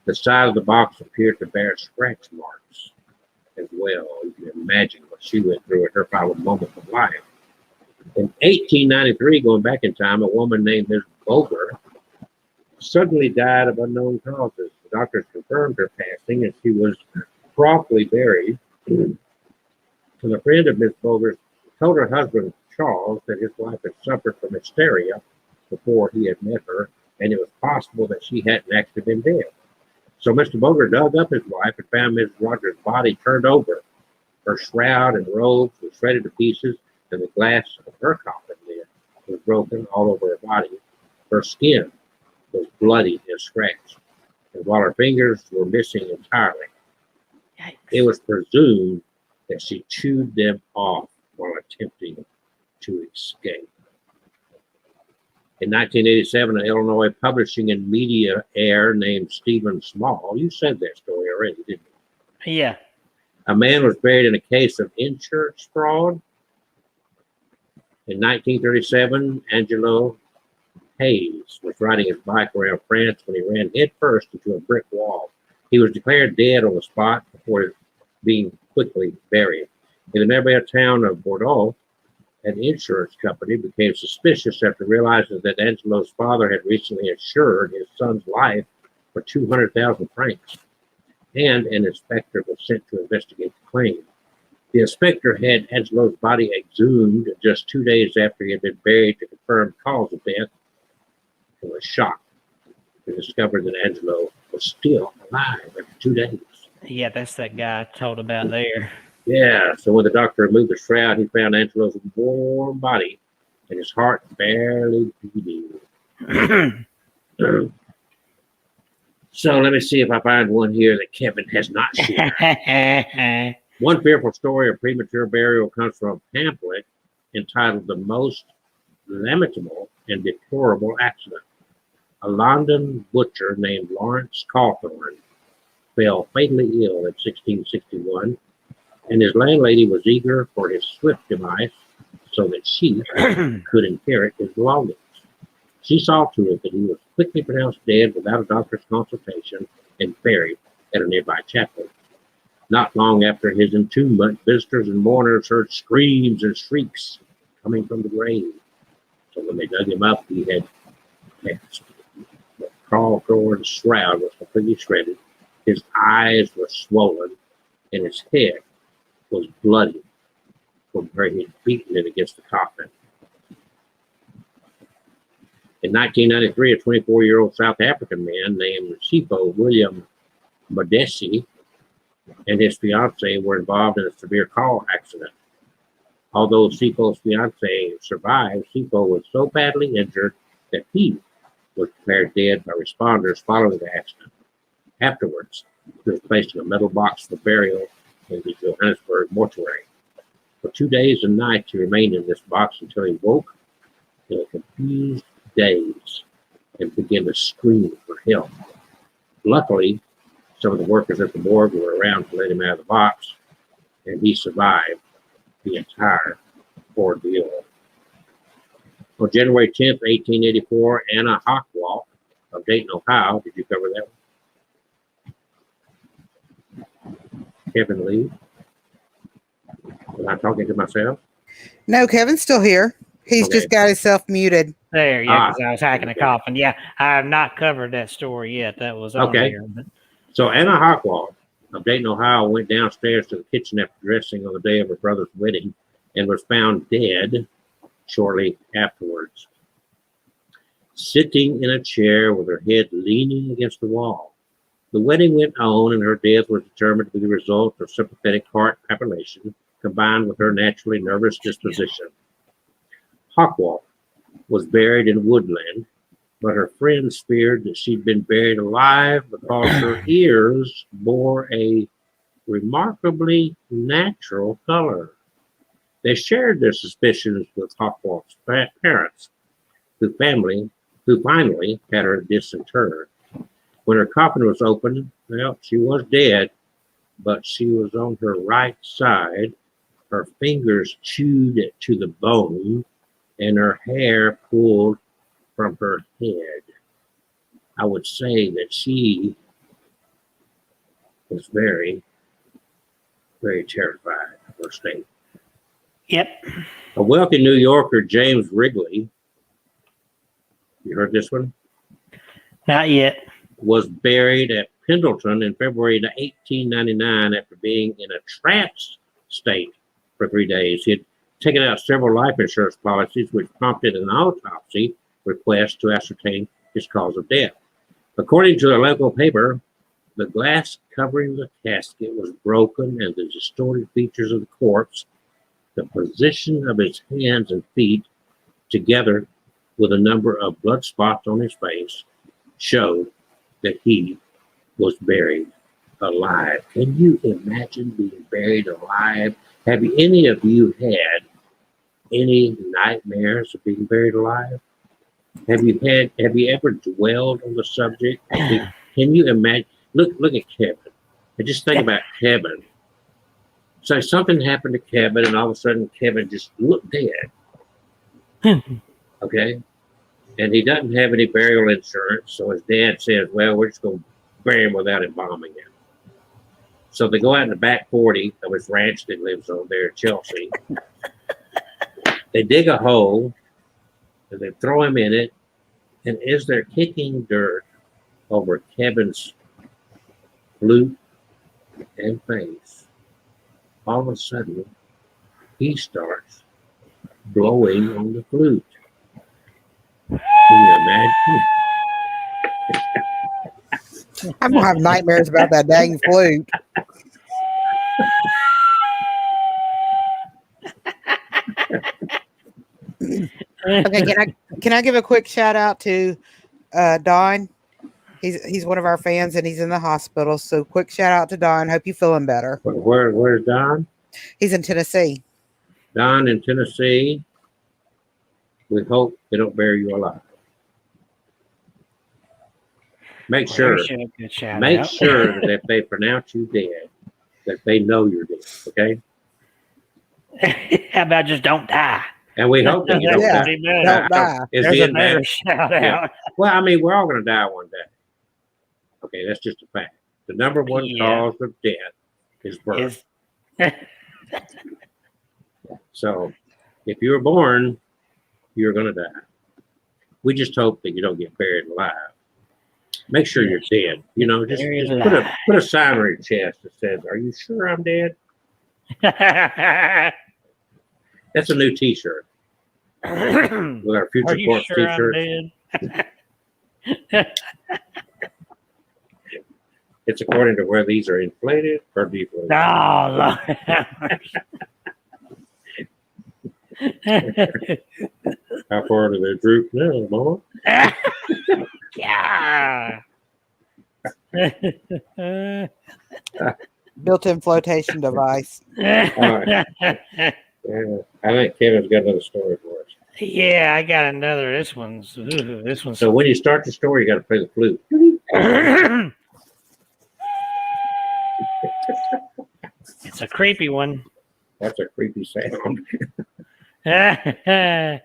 The side of the box appeared to bear scratch marks as well. You can imagine what she went through at her final moment of life. In 1893, going back in time, a woman named Ms. Boger suddenly died of unknown causes. The doctors confirmed her passing, and she was promptly buried. And a friend of Ms. Boger told her husband, Charles, that his wife had suffered from hysteria before he had met her, and it was possible that she hadn't actually been dead. So Mr. Boger dug up his wife and found Ms. Rogers' body turned over. Her shroud and robes were shredded to pieces, and the glass of her coffin lid was broken all over her body. Her skin was bloody and scratched, and while her fingers were missing entirely, it was presumed that she chewed them off while attempting to escape. In 1987, an Illinois publishing and media heir named Stephen Small, you said that story already, didn't you? Yeah. A man was buried in a case of insurance fraud. In 1937, Angelo Hayes was riding his bike around France when he ran headfirst into a brick wall. He was declared dead on the spot before being quickly buried. In the nearby town of Bordeaux, an insurance company became suspicious after realizing that Angelo's father had recently insured his son's life for 200,000 francs, and an inspector was sent to investigate the claim. The inspector had Angelo's body exhumed just 2 days after he had been buried to confirm the cause of death, and was shocked to discover that Angelo was still alive after 2 days. Yeah, that's that guy I told about there. Yeah, so when the doctor removed the shroud, he found Angelo's warm body and his heart barely beating. So let me see if I find one here that Kevin has not shared. One fearful story of premature burial comes from a pamphlet entitled The Most Lamentable and Deplorable Accident. A London butcher named Lawrence Cawthorne fell fatally ill in 1661, and his landlady was eager for his swift demise so that she could inherit his belongings. She saw to it that he was quickly pronounced dead without a doctor's consultation and buried at a nearby chapel. Not long after his entombment, visitors and mourners heard screams and shrieks coming from the grave. So when they dug him up, he had passed. The Cawthorne shroud was completely shredded. His eyes were swollen, and his head was bloody from where he'd beaten it against the coffin. In 1993, a 24-year-old South African man named Sipho William Modesi and his fiancee were involved in a severe car accident. Although Sipho's fiancee survived, Sipho was so badly injured that he was declared dead by responders following the accident. Afterwards, he was placed in a metal box for burial in the Johannesburg mortuary. For 2 days and nights, he remained in this box until he woke in a confused daze and began to scream for help. Luckily, some of the workers at the morgue were around to let him out of the box, and he survived the entire ordeal. On January 10th, 1884, Anna Hockwalt of Dayton, Ohio, did you cover that one? Kevin Lee? Am I talking to myself? No, Kevin's still here. He's Okay. just got himself muted. There, yeah, because I was hacking a okay. coffin. Yeah, I have not covered that story yet. That was on Okay. there. But So Anna Hockwalt of Dayton, Ohio, went downstairs to the kitchen after dressing on the day of her brother's wedding and was found dead shortly afterwards, sitting in a chair with her head leaning against the wall. The wedding went on, and her death was determined to be the result of sympathetic heart palpitation combined with her naturally nervous disposition. Hockwalt was buried in Woodland, but her friends feared that she'd been buried alive because her ears bore a remarkably natural color. They shared their suspicions with Hockwalt's parents, who finally had her disinterred. When her coffin was opened, well, she was dead, but she was on her right side, her fingers chewed to the bone, and her hair pulled from her head. I would say that she was very, very terrified of her state. yep, A wealthy New Yorker, James Wrigley, you heard this one, not yet. was buried at Pendleton in February 1899 after being in a trance state for 3 days. He had taken out several life insurance policies, which prompted an autopsy request to ascertain his cause of death. According to a local paper, the glass covering the casket was broken, and the distorted features of the corpse, the position of his hands and feet, together with a number of blood spots on his face, showed that he was buried alive. Can you imagine being buried alive? Have any of you had any nightmares of being buried alive? Have you ever dwelled on the subject? Can you imagine? Look at Kevin. And just think about Kevin. So something happened to Kevin, and all of a sudden Kevin just looked dead. Okay? And he doesn't have any burial insurance, so his dad says, well, we're just going to bury him without embalming him. So they go out in the back 40 of his ranch that lives on there in Chelsea. They dig a hole, and they throw him in it, and as they're kicking dirt over Kevin's flute and face, all of a sudden, he starts blowing on the flute. Can you imagine? I'm gonna have nightmares about that dang flute. Okay, can I give a quick shout out to Don? He's one of our fans and he's in the hospital. So quick shout out to Don. Hope you're feeling better. Where's Don? He's in Tennessee. Don in Tennessee. We hope they don't bury you alive. Make Well, sure, there's a good shout make out. sure that if they pronounce you dead, that they know you're dead. Okay. How about just don't die? And we hope that you don't Yeah. die. Don't die. Is There's the end another bad? shout Yeah. out. Well, I mean, we're all going to die one day. Okay, that's just a fact. The number one Yeah. cause of death is birth. Is So if you were born, you're going to die. We just hope that you don't get buried alive. Make sure you're dead. You know, just Buried put alive. a sign on your chest that says, "Are you sure I'm dead?" That's a new T-shirt with our Are future you corpse sure I'm T-shirt. dead? It's according to where these are inflated or deflated. Oh, Lord have mercy. How far do they droop now, Mama? Yeah. Built-in flotation device. Yeah, I think Kevin's got another story for us. Yeah, I got another. This one's. So when you start the story, you got to play the flute. It's a creepy one. That's a creepy sound. And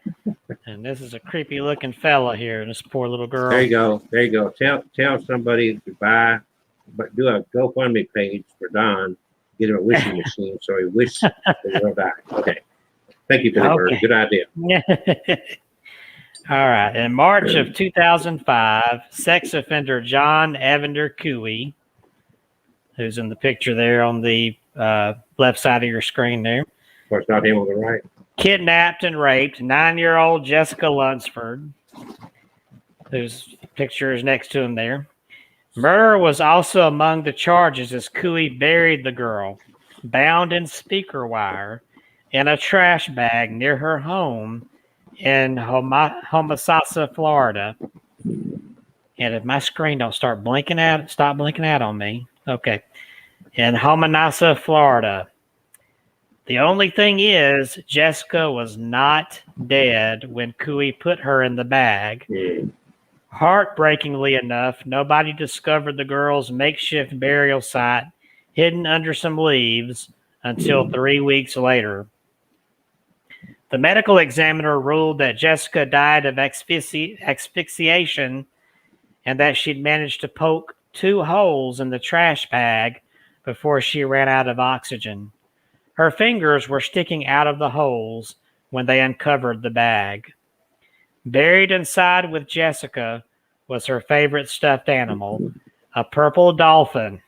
this is a creepy looking fella here. This poor little girl. There you go. There you go. Tell somebody to buy, but do a GoFundMe page for Don. Get him a wishing machine so he wishes that he don't die. Okay. Thank you, Billy Bird. Okay. Good idea. All right. In March of 2005, sex offender John Evander Cooey, who's in the picture there on the left side of your screen there, Of course, not him on the right. kidnapped and raped 9-year-old Jessica Lunsford, whose picture is next to him there. Murder was also among the charges as Cooey buried the girl, bound in speaker wire, in a trash bag near her home in Homosassa, Florida. And if my screen don't stop blinking out on me. Okay. In Homosassa, Florida. The only thing is, Jessica was not dead when Cooey put her in the bag. Yeah. Heartbreakingly enough, nobody discovered the girl's makeshift burial site hidden under some leaves until 3 weeks later. The medical examiner ruled that Jessica died of asphyxiation and that she'd managed to poke 2 holes in the trash bag before she ran out of oxygen. Her fingers were sticking out of the holes when they uncovered the bag. Buried inside with Jessica was her favorite stuffed animal, a purple dolphin.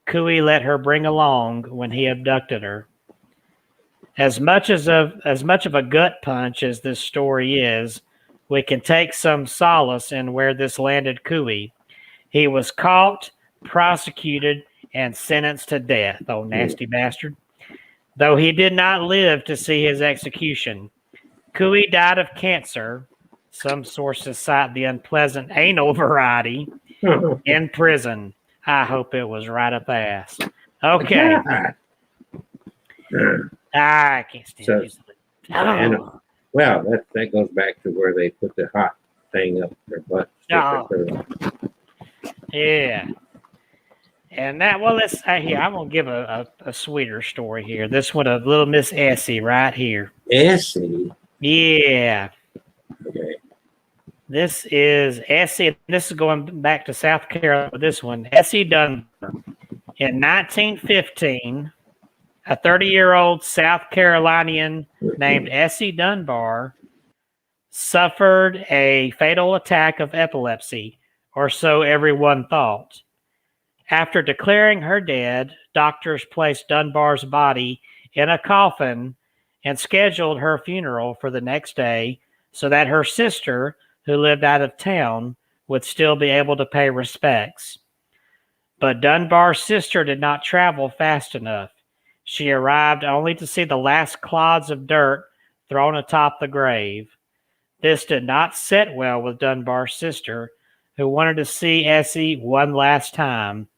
Cooey let her bring along when he abducted her. As much of a gut punch as this story is, we can take some solace in where this landed Cooey. He was caught, prosecuted, and sentenced to death, oh nasty bastard. Though he did not live to see his execution. Cooey died of cancer. Some sources cite the unpleasant anal variety in prison. I hope it was right up the ass. Okay. I can't stand these. Well, that goes back to where they put the hot thing up their butt. Oh. Yeah. And that, well, let's here. I'm gonna give a sweeter story here. This one of little Miss Essie right here. Essie. Yeah. Okay. This is Essie. This is going back to South Carolina. This one, Essie Dunbar. In 1915, a 30-year-old South Carolinian named Essie Dunbar suffered a fatal attack of epilepsy, or so everyone thought. After declaring her dead, doctors placed Dunbar's body in a coffin and scheduled her funeral for the next day so that her sister, who lived out of town, would still be able to pay respects. But Dunbar's sister did not travel fast enough. She arrived only to see the last clods of dirt thrown atop the grave. This did not sit well with Dunbar's sister, who wanted to see Essie one last time.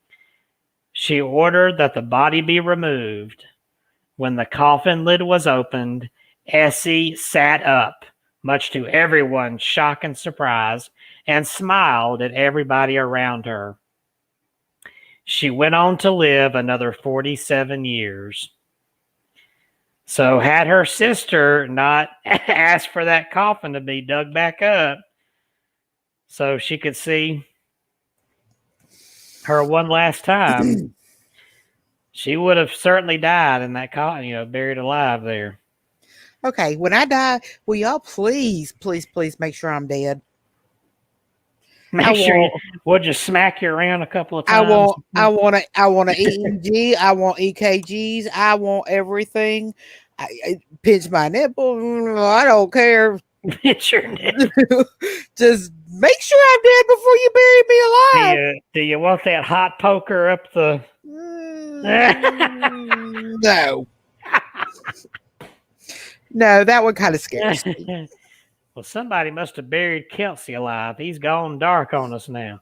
She ordered that the body be removed. When the coffin lid was opened, Essie sat up, much to everyone's shock and surprise, and smiled at everybody around her. She went on to live another 47 years. So had her sister not asked for that coffin to be dug back up so she could see her one last time, she would have certainly died in that coffin, buried alive there. Okay, when I die, will y'all please make sure I'm dead? We'll just smack you around a couple of I times. want a EEG. I want EKGs. I want everything. I pinch my nipple. I don't care. Pinch your nipple. Just make sure I'm dead before you bury me alive. Do you want that hot poker up the? No. No, that one kind of scares me. Well, somebody must have buried Kelsey alive. He's gone dark on us now.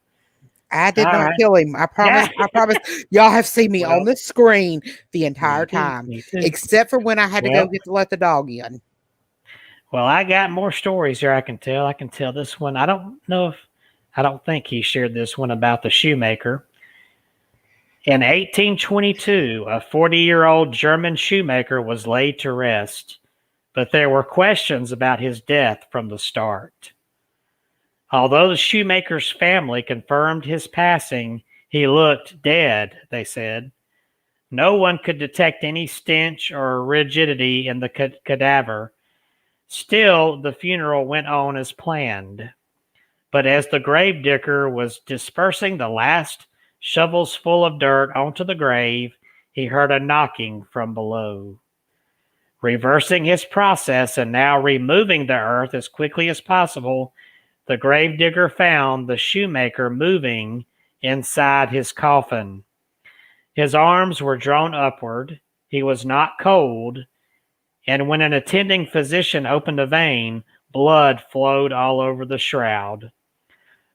I did not kill him. I promise. I promise. Y'all have seen me on the screen the entire time, except for when I had to go let the dog in. Well, I got more stories here I can tell. I can tell this one. I don't think he shared this one about the shoemaker. In 1822, a 40-year-old German shoemaker was laid to rest, but there were questions about his death from the start. Although the shoemaker's family confirmed his passing, he looked dead, they said. No one could detect any stench or rigidity in the cadaver. Still, the funeral went on as planned. But as the gravedigger was dispersing the last shovels full of dirt onto the grave, he heard a knocking from below. Reversing his process and now removing the earth as quickly as possible, the gravedigger found the shoemaker moving inside his coffin. His arms were drawn upward. He was not cold. And when an attending physician opened a vein, blood flowed all over the shroud.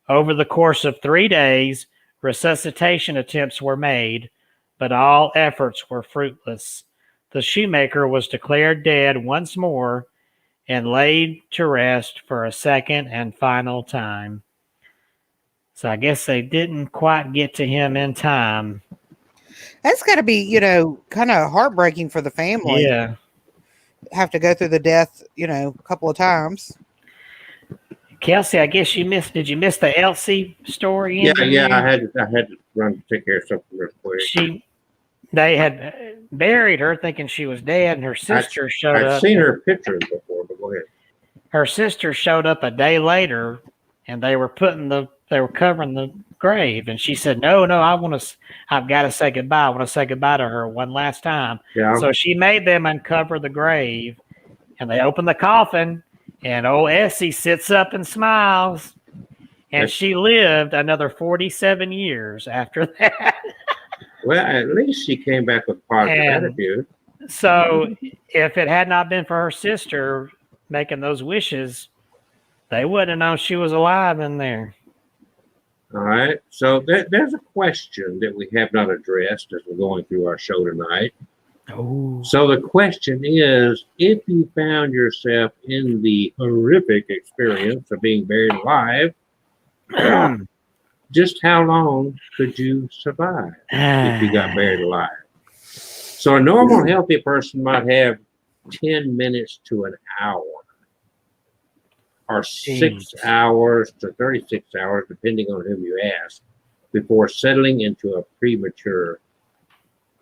Over the course of 3 days, resuscitation attempts were made, but all efforts were fruitless. The shoemaker was declared dead once more and laid to rest for a second and final time. So I guess they didn't quite get to him in time. That's got to be, kind of heartbreaking for the family. Yeah. Have to go through the death, a couple of times. Kelsey, I guess did you miss the Elsie story? Yeah, I had to run to take care of something real quick. They had buried her thinking she was dead, and her sister showed up. I've seen her pictures before, but go ahead. Her sister showed up a day later, and they were covering the grave, and she said, "No, I've got to say goodbye. I want to say goodbye to her one last time." Yeah. So she made them uncover the grave, and they opened the coffin, and old Essie sits up and smiles, and she lived another 47 years after that. Well, at least she came back with a positive attitude. So if it had not been for her sister making those wishes, they wouldn't have known she was alive in there. All right. So there's a question that we have not addressed as we're going through our show tonight. Oh. So the question is, if you found yourself in the horrific experience of being buried alive, just how long could you survive if you got buried alive? So a normal healthy person might have 10 minutes to an hour, or 6 hours to 36 hours, depending on whom you ask, before settling into a premature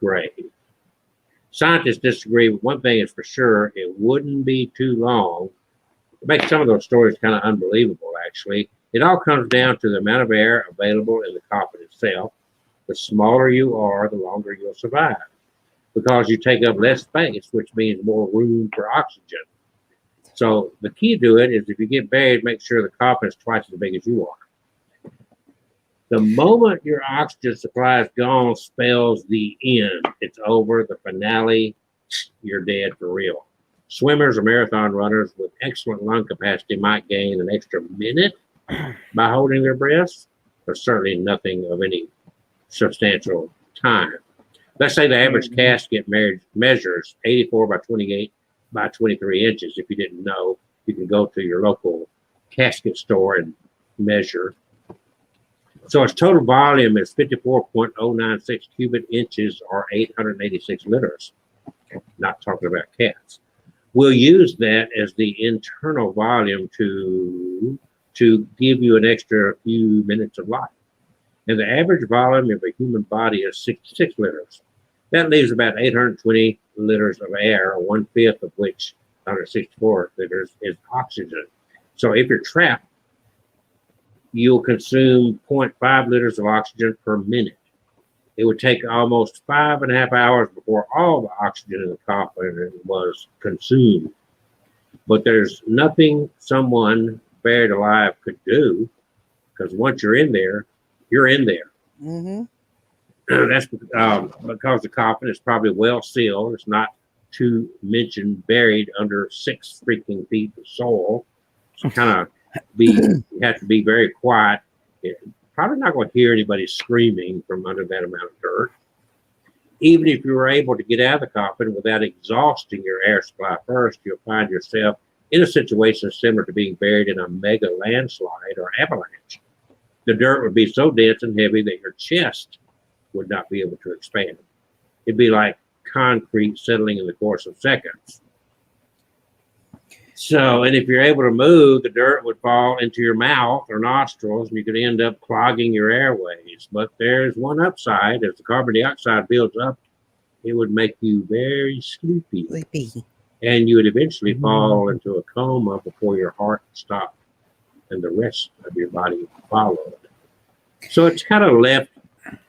grave. Scientists disagree, but one thing is for sure, it wouldn't be too long. It makes some of those stories kind of unbelievable, actually. It all comes down to the amount of air available in the coffin itself. The smaller you are, the longer you'll survive, because you take up less space, which means more room for oxygen. So the key to it is if you get buried, make sure the coffin is twice as big as you are. The moment your oxygen supply is gone spells the end. It's over, the finale, you're dead for real. Swimmers or marathon runners with excellent lung capacity might gain an extra minute by holding their breaths, but certainly nothing of any substantial time. Let's say the average casket measures 84 by 28 by 23 inches. If you didn't know, you can go to your local casket store and measure. So its total volume is 54.096 cubic inches or 886 liters. Not talking about cats. We'll use that as the internal volume to give you an extra few minutes of life. And the average volume of a human body is 66 liters. That leaves about 820 liters of air, or 1/5 of which, 164 liters, is oxygen. So if you're trapped, you'll consume 0.5 liters of oxygen per minute. It would take almost 5.5 hours before all the oxygen in the coffin was consumed. But there's nothing someone buried alive could do, because once you're in there, you're in there. Mm-hmm. That's because the coffin is probably well sealed. It's not to mention buried under 6 freaking feet of soil. So you have to be very quiet. Probably not going to hear anybody screaming from under that amount of dirt. Even if you were able to get out of the coffin without exhausting your air supply first, you'll find yourself in a situation similar to being buried in a mega landslide or avalanche. The dirt would be so dense and heavy that your chest would not be able to expand. It'd be like concrete settling in the course of seconds. So, and if you're able to move, the dirt would fall into your mouth or nostrils, and you could end up clogging your airways. But there's one upside. As the carbon dioxide builds up, it would make you very sleepy. And you would eventually fall into a coma before your heart stopped and the rest of your body followed. So it's kind of left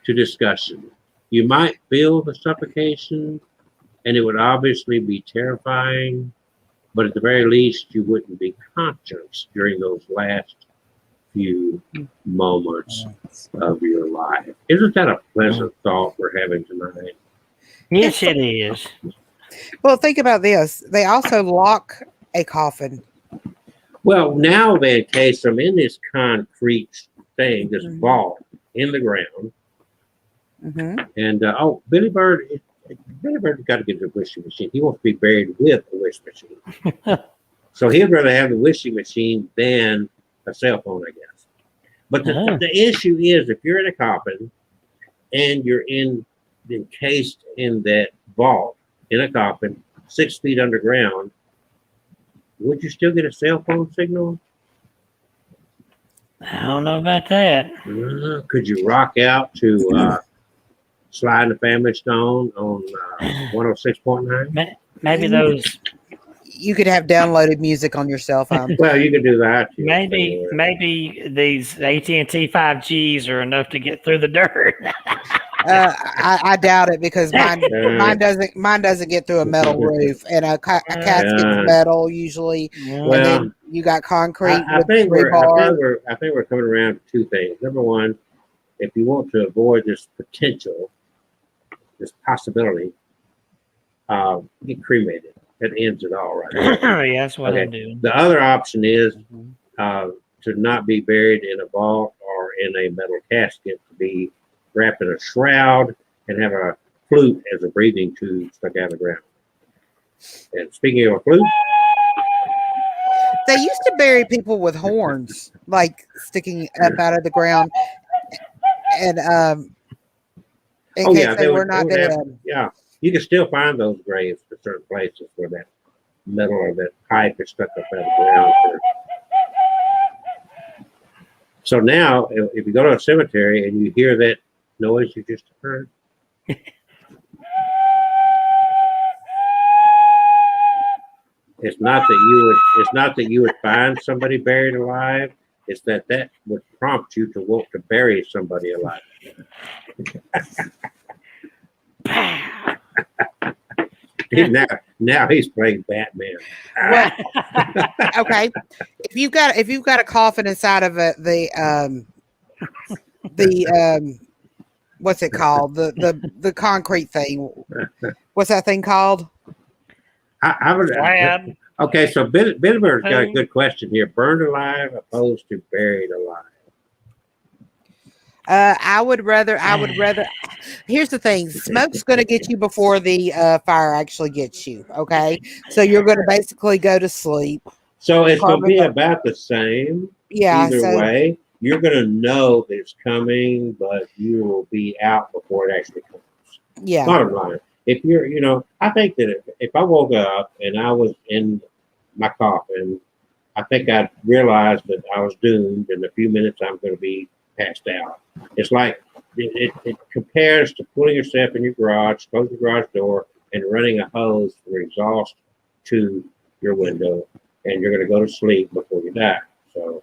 to discussion. You might feel the suffocation, and it would obviously be terrifying, but at the very least, you wouldn't be conscious during those last few moments of your life. Isn't that a pleasant thought we're having tonight? Yes, it is. Well, think about this. They also lock a coffin. Well, now they encase them in this concrete thing, this vault in the ground. Mm-hmm. And Billy Bird got to get the wishing machine. He wants to be buried with a wish machine. So he'd rather have the wishing machine than a cell phone, I guess. But the issue is, if you're in a coffin and you're encased in that vault in a coffin, 6 feet underground, would you still get a cell phone signal? I don't know about that. Could you rock out to Sly and the Family Stone on 106.9? Maybe those. You could have downloaded music on your cell phone. Well, you could do that. Too. Maybe these AT&T 5Gs are enough to get through the dirt. I doubt it, because mine doesn't get through a metal roof, and a casket's metal usually. Well, and then you got concrete. I think we're coming around to two things. Number one, if you want to avoid this possibility, get cremated. That ends it all right now. Yeah, that's what I'm doing. The other option is to not be buried in a vault or in a metal casket, to be wrapped in a shroud and have a flute as a breathing tube stuck out of the ground. And speaking of a flute, they used to bury people with horns, like sticking up out of the ground, and in case they were not dead. Yeah, you can still find those graves in certain places where that metal or that pipe is stuck up out of the ground. So now, if you go to a cemetery and you hear that noise you just heard, it's not that you would find somebody buried alive. It's that would prompt you to want to bury somebody alive. Now he's playing Batman. Well, okay. If you've got a coffin inside of the what's it called? The concrete thing. What's that thing called? Okay, so Billy Bird's got a good question here. Burned alive opposed to buried alive. I would rather. Here's the thing: smoke's going to get you before the fire actually gets you. Okay, so you're going to basically go to sleep So it's going to be Carbon- about the same Yeah. either So way. You're going to know that it's coming, but you will be out before it actually comes. yeah. Bottom line, if you're, I think that if I woke up and I was in my coffin, I think I'd realize that I was doomed. In a few minutes, I'm going to be passed out. It's like it compares to pulling yourself in your garage, close the garage door, and running a hose from your exhaust to your window, and you're going to go to sleep before you die. So,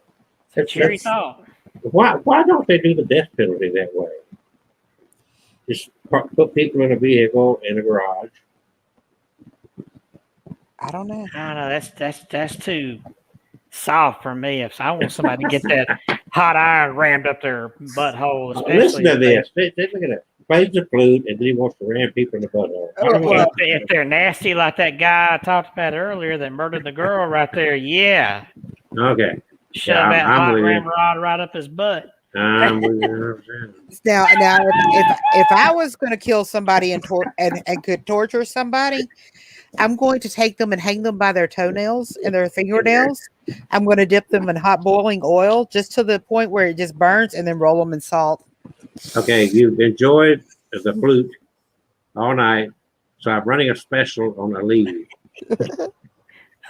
It's a cheery thought. why don't they do the death penalty that way? Just put people in a vehicle in a garage. I don't know. I don't know. That's too soft for me. If I want somebody to get that hot iron rammed up their butthole, Listen especially to this. They look at it. Plays the flute, and then he wants to ram people in the butthole. I don't know Well, if they're nasty like that guy I talked about earlier that murdered the girl right there. Yeah, Okay. shove Yeah, that I'm hot with you. ramrod right up his butt. I'm with you. now, if I was going to kill somebody and could torture somebody, I'm going to take them and hang them by their toenails and their fingernails. I'm going to dip them in hot boiling oil just to the point where it just burns, and then roll them in salt. Okay, you've enjoyed the flute all night, so I'm running a special on a lead.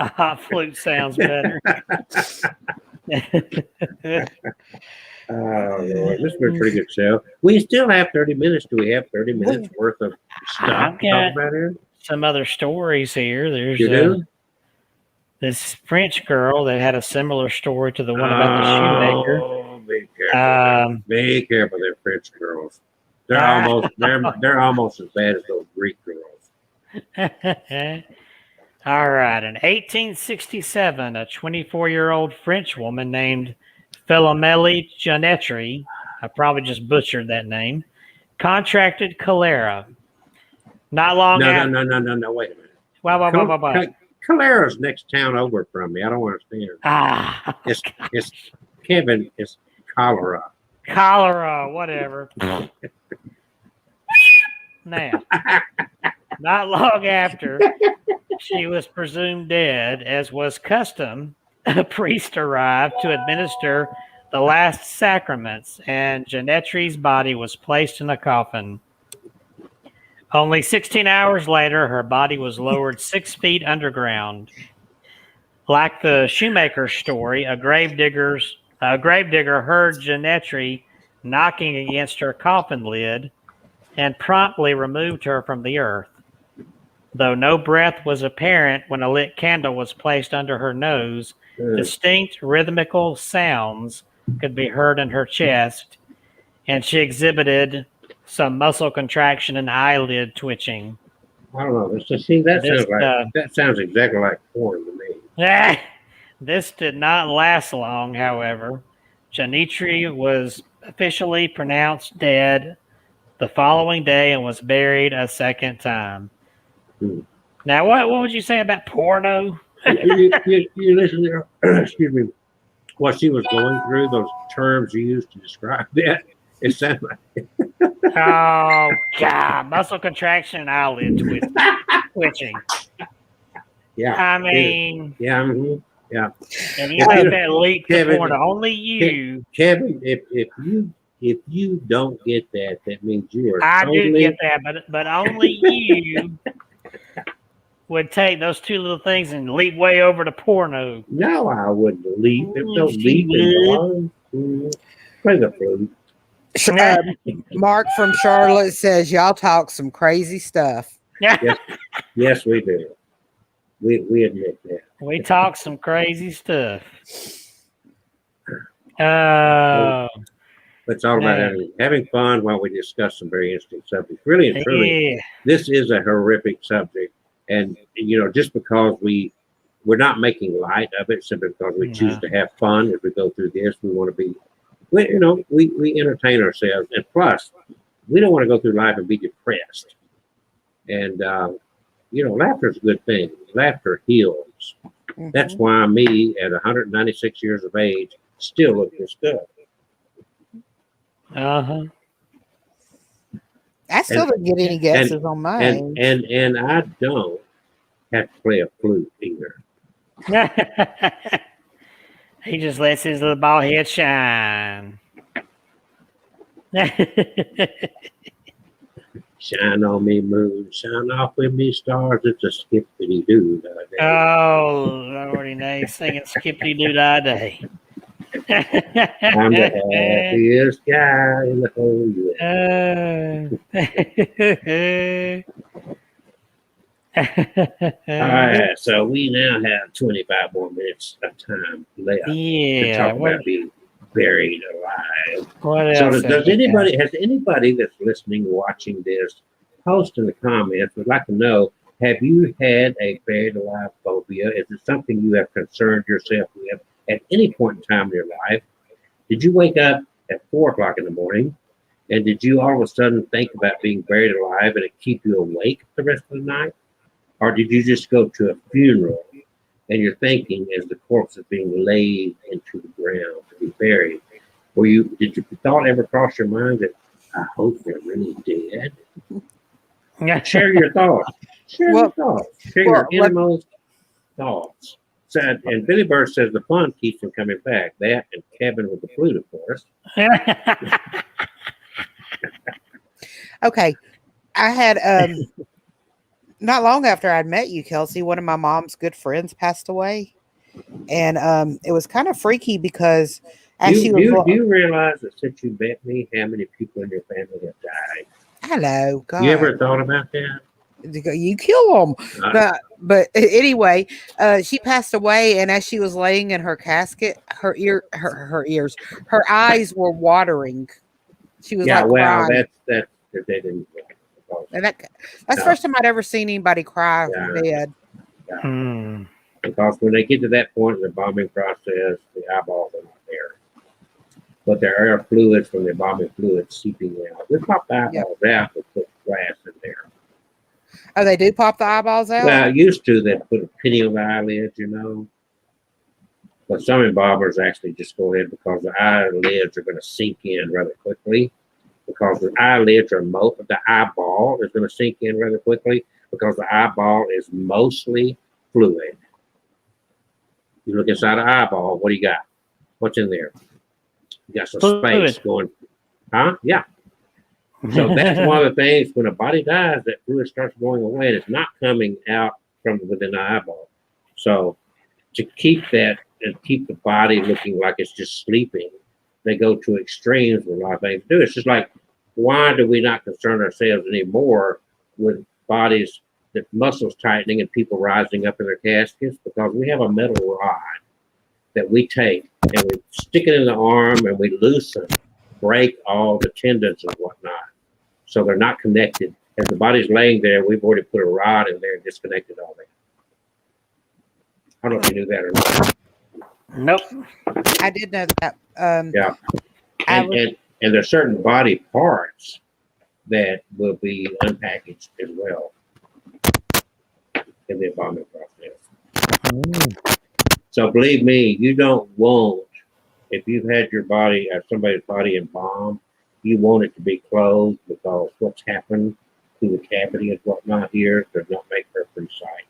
A hot flute sounds better. Oh, Lord, this has been a pretty good show. We still have 30 minutes. Do we have 30 minutes worth of stuff I've to talk got about here? some other stories here. There's You do? this French girl that had a similar story to the one about the shoemaker. Oh, be careful. Be careful, they're French girls. They're almost as bad as those Greek girls. All right. In 1867, a 24-year-old French woman named Philomèle Janetri, I probably just butchered that name, contracted cholera. Not long after. No, wait a minute. Wow. Calera's next town over from me. I don't understand. It's Kevin. It's cholera. Cholera, whatever. Now, not long after she was presumed dead, as was custom, a priest arrived to administer the last sacraments, and Janetri's body was placed in a coffin. Only 16 hours later, her body was lowered 6 feet underground. Like the shoemaker story, a gravedigger heard Janetri knocking against her coffin lid and promptly removed her from the earth. Though no breath was apparent when a lit candle was placed under her nose, distinct rhythmical sounds could be heard in her chest, and she exhibited some muscle contraction and eyelid twitching. I don't know. That sounds exactly like porn to me. This did not last long, however. Janetri was officially pronounced dead the following day and was buried a second time. Now, what would you say about porno? you listen to her, excuse me, what she was going through, those terms you used to describe that. It sounded like Oh, God. Muscle contraction and eyelid twitching. Yeah. I mean, yeah. and you let that leak to Kevin, porn. Only you. Kevin, if you don't get that, that means you are I totally... do get that, but only you would take those two little things and leap way over to porno. No, I wouldn't leap. There's no leap involved. Play the flute. Mark from Charlotte says y'all talk some crazy stuff. Yes, we do. We admit that. We talk some crazy stuff. Oh. It's all about having fun while we discuss some very interesting subjects. Really and truly, this is a horrific subject. And, just because we're not making light of it, simply because we choose to have fun as we go through this, we want to be, we entertain ourselves. And plus, we don't want to go through life and be depressed. And, laughter is a good thing. Laughter heals. Mm-hmm. That's why me, at 196 years of age, still look this good. Uh-huh. I still didn't get any guesses on mine. And I don't have to play a flute either. He just lets his little bald head shine. Shine on me, moon, shine off with me, stars. It's a skippity doo. Oh, Lordy, nay, singing Skippity Doo Dah Day. I'm the happiest guy in the whole US. All right, so we now have 25 more minutes of time left to Yeah. talk about being buried alive. What So else? has anybody that's listening, watching this, post in the comments, would like to know, have you had a buried alive phobia? Is it something you have concerned yourself with at any point in time in your life? Did you wake up at 4 o'clock in the morning and did you all of a sudden think about being buried alive and it keep you awake the rest of the night? Or did you just go to a funeral and you're thinking as the corpse is being laid into the ground to be buried? Did your thought ever cross your mind that I hope they're really dead? Share your thoughts. Share your innermost thoughts. So, and Billy Bird says the fun keeps him coming back. That and Kevin with the flute, of course. Okay. I had not long after I'd met you, Kelsey, one of my mom's good friends passed away. And it was kind of freaky because do you realize that since you met me, how many people in your family have died? Hello, God. You ever thought about that? You kill them. But anyway, she passed away, and as she was laying in her casket, her eyes were watering. She was crying. That's that they didn't. And that's the first time I'd ever seen anybody cry dead. Yeah. Because when they get to that point in the bombing process, the eyeballs are not there. But there are fluids from the embalming fluid seeping out. We pop the eyeballs out and put glass in there. Oh, they do pop the eyeballs out? Well, used to, they put a penny on the eyelid, But some embalmers actually just go ahead because the eyelids are going to sink in rather quickly. Because the eyelids are the eyeball is going to sink in rather quickly because the eyeball is mostly fluid. You look inside the eyeball, what do you got? What's in there? You got some space going. Huh? Yeah. So that's one of the things when a body dies, that fluid starts going away and it's not coming out from within the eyeball. So to keep that and keep the body looking like it's just sleeping, they go to extremes with a lot of things to do. It's just like, why do we not concern ourselves anymore with bodies, the muscles tightening and people rising up in their caskets? Because we have a metal rod that we take and we stick it in the arm and we loosen, break all the tendons and whatnot. So they're not connected. As the body's laying there, we've already put a rod in there and disconnected all that. I don't know if you knew that or not. Nope. I did know that. Yeah. And there's certain body parts that will be unpackaged as well in the embalming process. So believe me, you don't want, if you've had your body, somebody's body embalmed, you want it to be closed because what's happened to the cavity and whatnot here does not make for a pretty sight.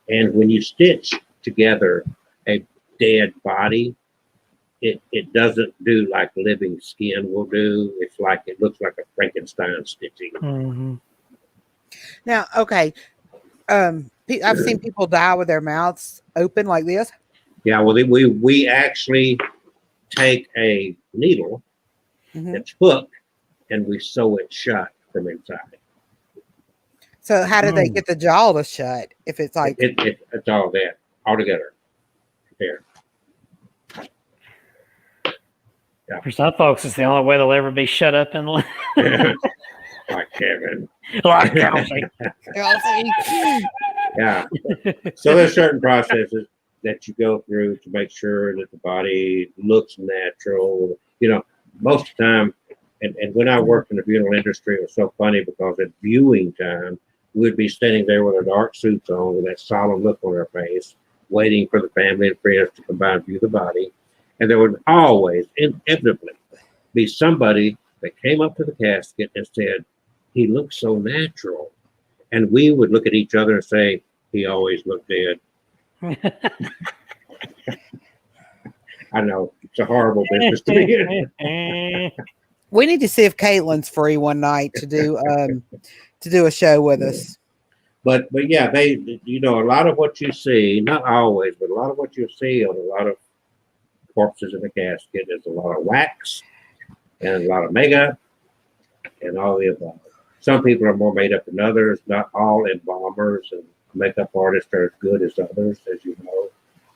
And when you stitch together a dead body, it doesn't do like living skin will do. It's like, it looks like a Frankenstein stitching. Mm-hmm. Now, okay. I've seen people die with their mouths open like this. Yeah, well, we actually take a needle that's hooked and we sew it shut from inside. So how do they get the jaw to shut if it's like... It's all that, all together. There. Yeah. For some folks, it's the only way they'll ever be shut up in life. Like Kevin. Like Kelsey. Yeah. So there's certain processes that you go through to make sure that the body looks natural. Most of the time, and when I worked in the funeral industry, it was so funny because at viewing time, we'd be standing there with our dark suits on with that solemn look on our face, waiting for the family and friends to come by and view the body. And there would always, inevitably, be somebody that came up to the casket and said, he looks so natural. And we would look at each other and say, he always looked dead. I know it's a horrible business to be in. We need to see if Caitlin's free one night to do a show with us. But yeah, a lot of what you see, not always, but a lot of what you see on a lot of corpses in the casket is a lot of wax and a lot of makeup and all the above. Some people are more made up than others. Not all embalmers and makeup artists are as good as others, as you know.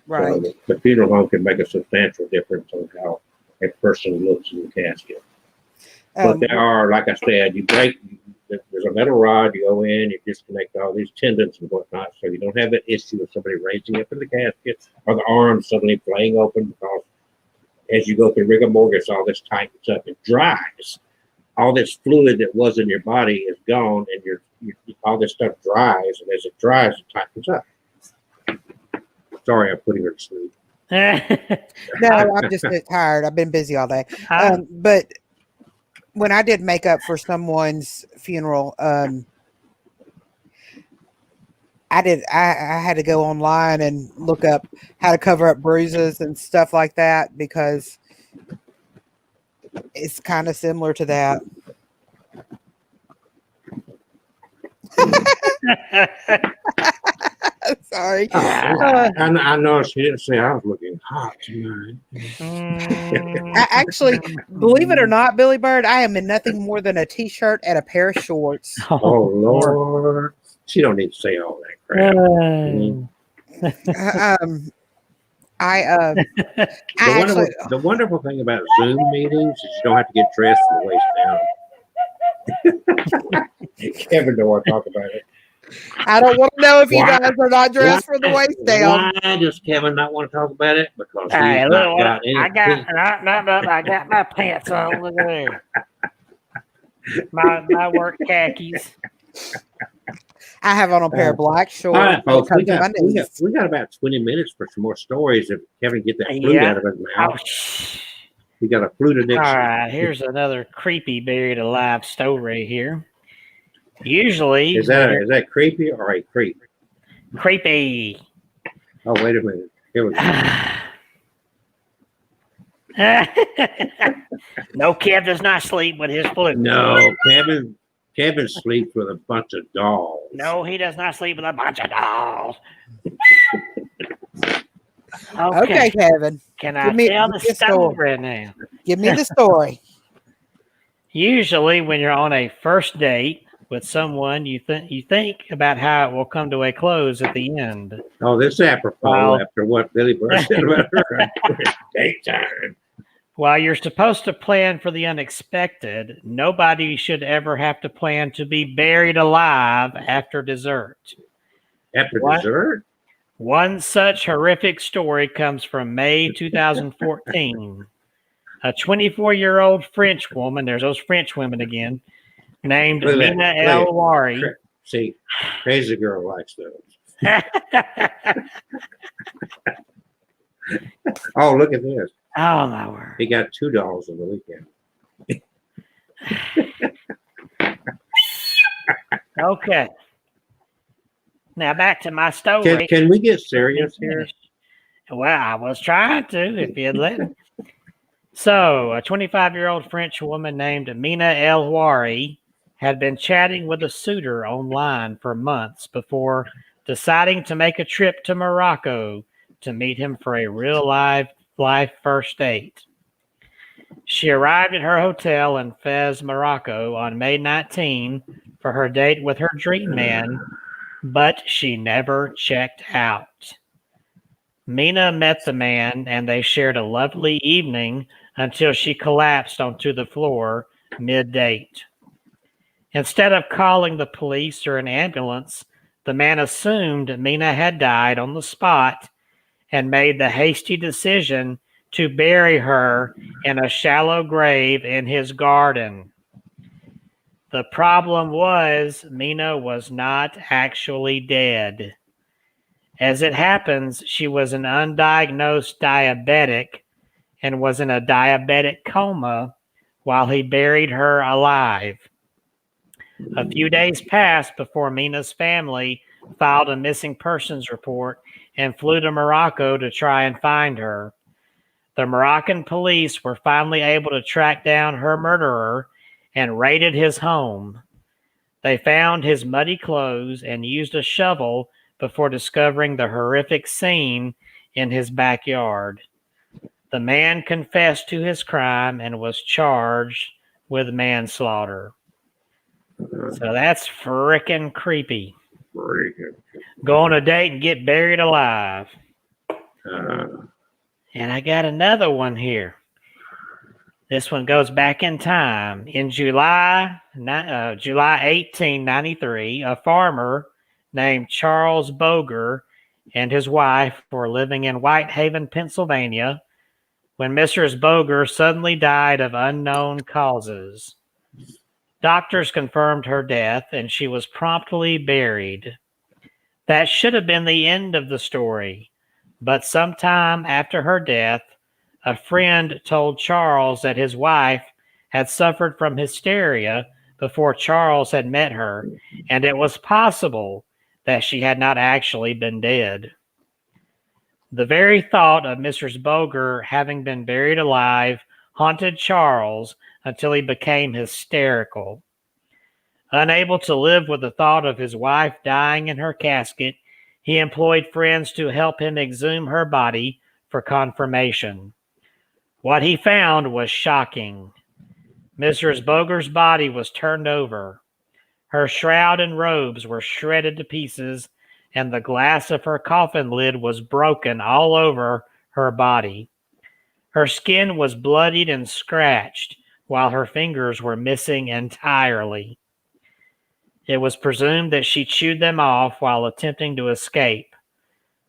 Right. So the funeral home can make a substantial difference on how a person looks in the casket. But there are, like I said, there's a metal rod, you go in, you disconnect all these tendons and whatnot, so you don't have that issue of somebody raising up in the casket or the arms suddenly flaying open, because as you go through rigor mortis, all this tightens up, it dries. All this fluid that was in your body is gone, and all this stuff dries, and as it dries, it tightens up. Sorry, I'm putting her to sleep. No, I'm just tired. I've been busy all day. But when I did makeup for someone's funeral, I had to go online and look up how to cover up bruises and stuff like that, because it's kind of similar to that. Sorry. I know she didn't say I was looking hot tonight. Actually, believe it or not, Billy Bird, I am in nothing more than a t-shirt and a pair of shorts. Oh Lord. She don't need to say all that crap. The wonderful thing about Zoom meetings is you don't have to get dressed from the waist down. Kevin don't want to talk about it. I don't want to know if you guys are not dressed from the waist down. Why does Kevin not want to talk about it? Because he's Hey, not look, got anything. I got my pants on. Look at there. My work khakis. I have on a pair of black shorts. All right, folks, we that got about 20 minutes for some more stories if Kevin get that flute out of his mouth. We got a flute addiction. All right, here's another creepy buried alive story here. Usually, is that creepy or a creep? Creepy. Oh, wait a minute. Here we go. No, Kev does not sleep with his flute. No, Kevin sleeps with a bunch of dolls. No, he does not sleep with a bunch of dolls. Okay, Kevin. Can I tell the story now? Give me the story. Usually, when you're on a first date with someone, you think about how it will come to a close at the end. Oh, this is apropos after what Billy Bird said about her date time. While you're supposed to plan for the unexpected, nobody should ever have to plan to be buried alive after dessert. After dessert? One such horrific story comes from May 2014. A 24-year-old French woman, there's those French women again, named Mina El Wari. See, crazy girl likes those. Oh, look at this. Oh, my word. He got $2 on the weekend. Okay. Now back to my story. Can we get serious here? Well, I was trying to, if you'd let me. So, a 25-year-old French woman named Mina El Wari had been chatting with a suitor online for months before deciding to make a trip to Morocco to meet him for a real life first date. She arrived at her hotel in Fez, Morocco on May 19 for her date with her dream man, but she never checked out. Mina met the man and they shared a lovely evening until she collapsed onto the floor mid-date. Instead of calling the police or an ambulance, the man assumed Mina had died on the spot and made the hasty decision to bury her in a shallow grave in his garden. The problem was Mina was not actually dead. As it happens, she was an undiagnosed diabetic and was in a diabetic coma while he buried her alive. A few days passed before Mina's family filed a missing persons report and flew to Morocco to try and find her. The Moroccan police were finally able to track down her murderer and raided his home. They found his muddy clothes and used a shovel before discovering the horrific scene in his backyard. The man confessed to his crime and was charged with manslaughter. So that's frickin' creepy. Go on a date and get buried alive. And I got another one here. This one goes back in time. In July 1893, a farmer named Charles Boger and his wife were living in Whitehaven, Pennsylvania, when Mrs. Boger suddenly died of unknown causes. Doctors confirmed her death, and she was promptly buried. That should have been the end of the story, but sometime after her death, a friend told Charles that his wife had suffered from hysteria before Charles had met her, and it was possible that she had not actually been dead. The very thought of Mrs. Boger having been buried alive haunted Charles until he became hysterical. Unable to live with the thought of his wife dying in her casket, he employed friends to help him exhume her body for confirmation. What he found was shocking. Mrs. Boger's body was turned over. Her shroud and robes were shredded to pieces, and the glass of her coffin lid was broken all over her body. Her skin was bloodied and scratched, while her fingers were missing entirely. It was presumed that she chewed them off while attempting to escape.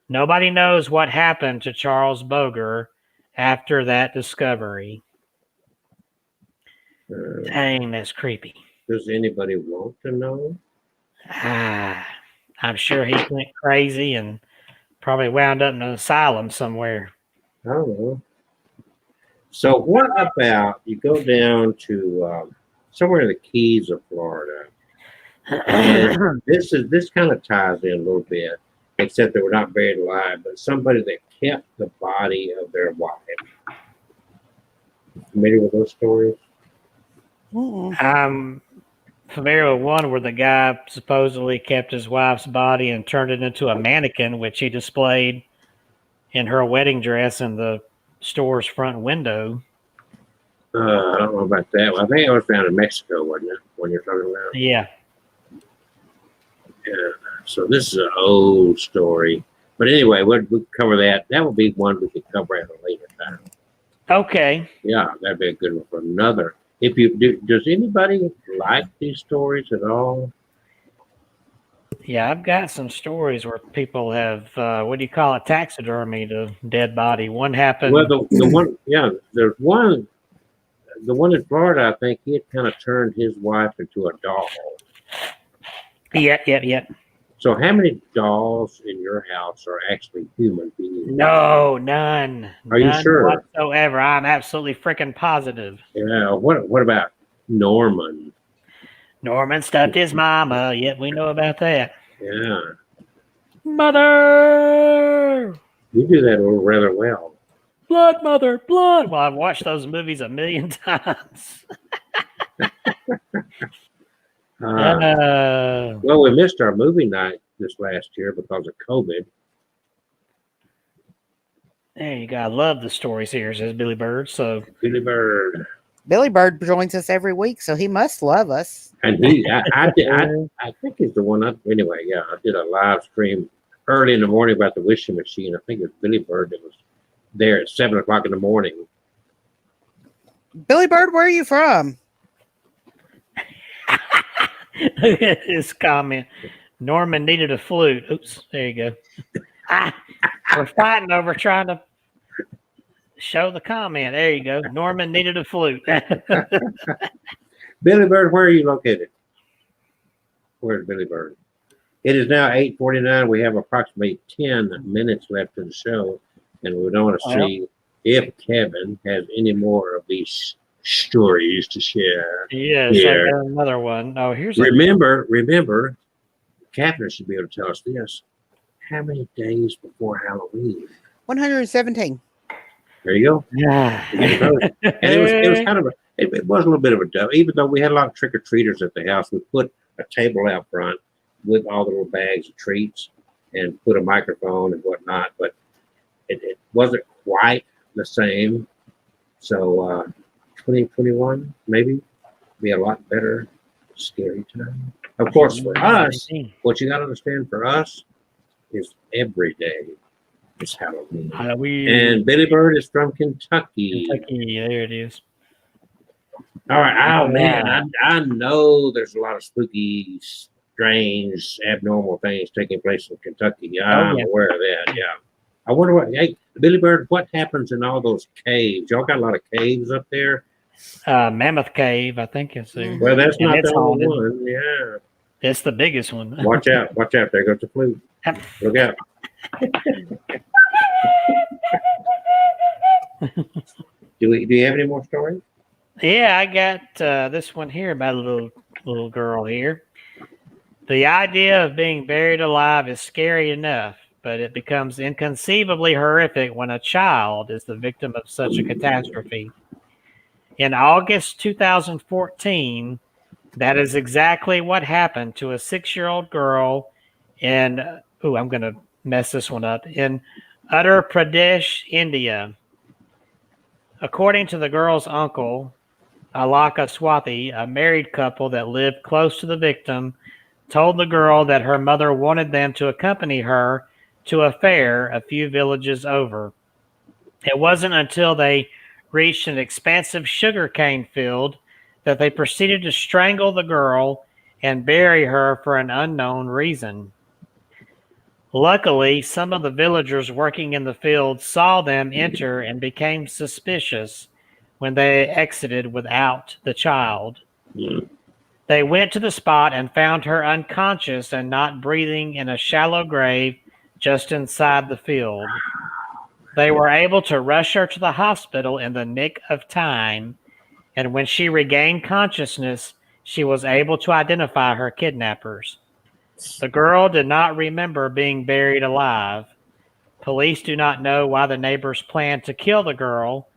Nobody knows what happened to Charles Boger after that discovery. Dang, that's creepy. Does anybody want to know? I'm sure he went crazy and probably wound up in an asylum somewhere. I don't know. So what about you go down to somewhere in the Keys of Florida? And this kind of ties in a little bit, except they were not buried alive, but somebody that kept the body of their wife. Familiar with those stories? I'm familiar with one where the guy supposedly kept his wife's body and turned it into a mannequin, which he displayed in her wedding dress in the store's front window. I don't know about that one. I think it was found in Mexico, wasn't it? When you're talking about? Yeah. Yeah. So this is an old story. But anyway, we'll cover that. That will be one we could cover at a later time. Okay. Yeah, that'd be a good one for another. If you do, does anybody like these stories at all? Yeah, I've got some stories where people have, what do you call it, taxidermied a dead body. One happened. Well, the one, yeah, there's one. The one in Florida, I think he had kind of turned his wife into a doll. Yep. So how many dolls in your house are actually human beings? No, none. Are you sure? Whatsoever. I'm absolutely freaking positive. Yeah. What about Norman? Norman stuffed his mama. Yep, we know about that. Yeah. Mother! You do that rather well. Blood, mother, blood. Well, I've watched those movies a million times. Well, we missed our movie night this last year because of COVID. There you go. I love the stories here, says Billy Bird. So Billy Bird. Billy Bird joins us every week, so he must love us. And I think he's the one. Anyway, yeah, I did a live stream early in the morning about the wishing machine. I think it was Billy Bird that was there at 7 o'clock in the morning. Billy Bird, where are you from? look at this comment. Norman needed a flute. Oops, there you go. We're fighting over trying to show the comment. There you go. Norman needed a flute. Billy Bird, where are you located? Where's Billy Bird? It is now 8:49. We have approximately 10 minutes left in the show, and we don't want to see if Kevin has any more of these stories to share. Yes, I got another one. Oh, here's remember, Catherine should be able to tell us this. how many days before Halloween? 117. There you go. Yeah. You're getting close. And it was kind of it was a little bit of a dub. Even though we had a lot of trick or treaters at the house, we put a table out front with all the little bags of treats and put a microphone and whatnot. But it wasn't quite the same. So 2021 maybe be a lot better. Scary time. Of course, for us, what you got to understand for us is every day is Halloween. And Billy Bird is from Kentucky. There it is. All right. Oh, man. I know there's a lot of spooky, strange, abnormal things taking place in Kentucky. I'm aware of that. Yeah. I wonder hey, Billy Bird, what happens in all those caves? Y'all got a lot of caves up there? Mammoth Cave, I think it's there. Well, that's not the only one. Yeah. It's the biggest one. Watch out. Watch out. There goes the flute. Look out. Do you have any more stories? Yeah, I got this one here about a little girl here. The idea of being buried alive is scary enough, but it becomes inconceivably horrific when a child is the victim of such a catastrophe. In August 2014, that is exactly what happened to a 6-year-old girl in, I'm going to mess this one up, in Uttar Pradesh, India. According to the girl's uncle, Alaka Swathi, a married couple that lived close to the victim, told the girl that her mother wanted them to accompany her to a fair a few villages over. It wasn't until they reached an expansive sugarcane field that they proceeded to strangle the girl and bury her for an unknown reason. Luckily, some of the villagers working in the field saw them enter and became suspicious when they exited without the child. They went to the spot and found her unconscious and not breathing in a shallow grave just inside the field. They were able to rush her to the hospital in the nick of time, and when she regained consciousness, she was able to identify her kidnappers. The girl did not remember being buried alive. Police do not know why the neighbors planned to kill the girl,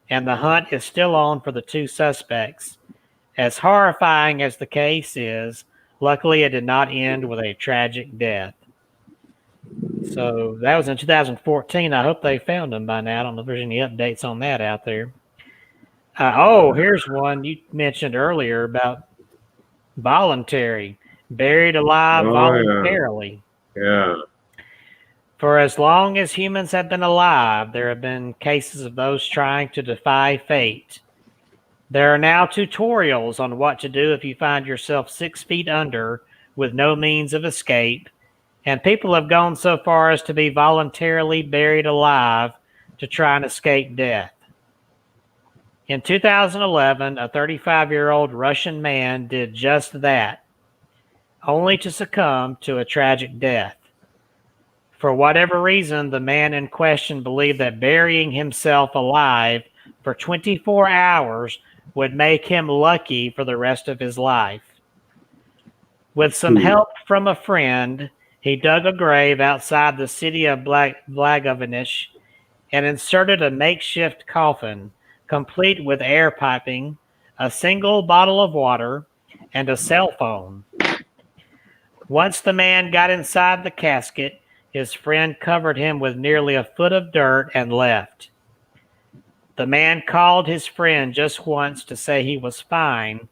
and the hunt is still on for the 2 suspects. As horrifying as the case is, luckily it did not end with a tragic death. So that was in 2014. I hope they found them by now. I don't know if there's any updates on that out there. Here's one you mentioned earlier about voluntary, buried alive voluntarily. Yeah. For as long as humans have been alive, there have been cases of those trying to defy fate. There are now tutorials on what to do if you find yourself 6 feet under with no means of escape, and people have gone so far as to be voluntarily buried alive to try and escape death. In 2011, a 35-year-old Russian man did just that, only to succumb to a tragic death. For whatever reason, the man in question believed that burying himself alive for 24 hours would make him lucky for the rest of his life. With some help from a friend, he dug a grave outside the city of Blagovenish and inserted a makeshift coffin, complete with air piping, a single bottle of water, and a cell phone. Once the man got inside the casket, his friend covered him with nearly a foot of dirt and left. The man called his friend just once to say he was fine,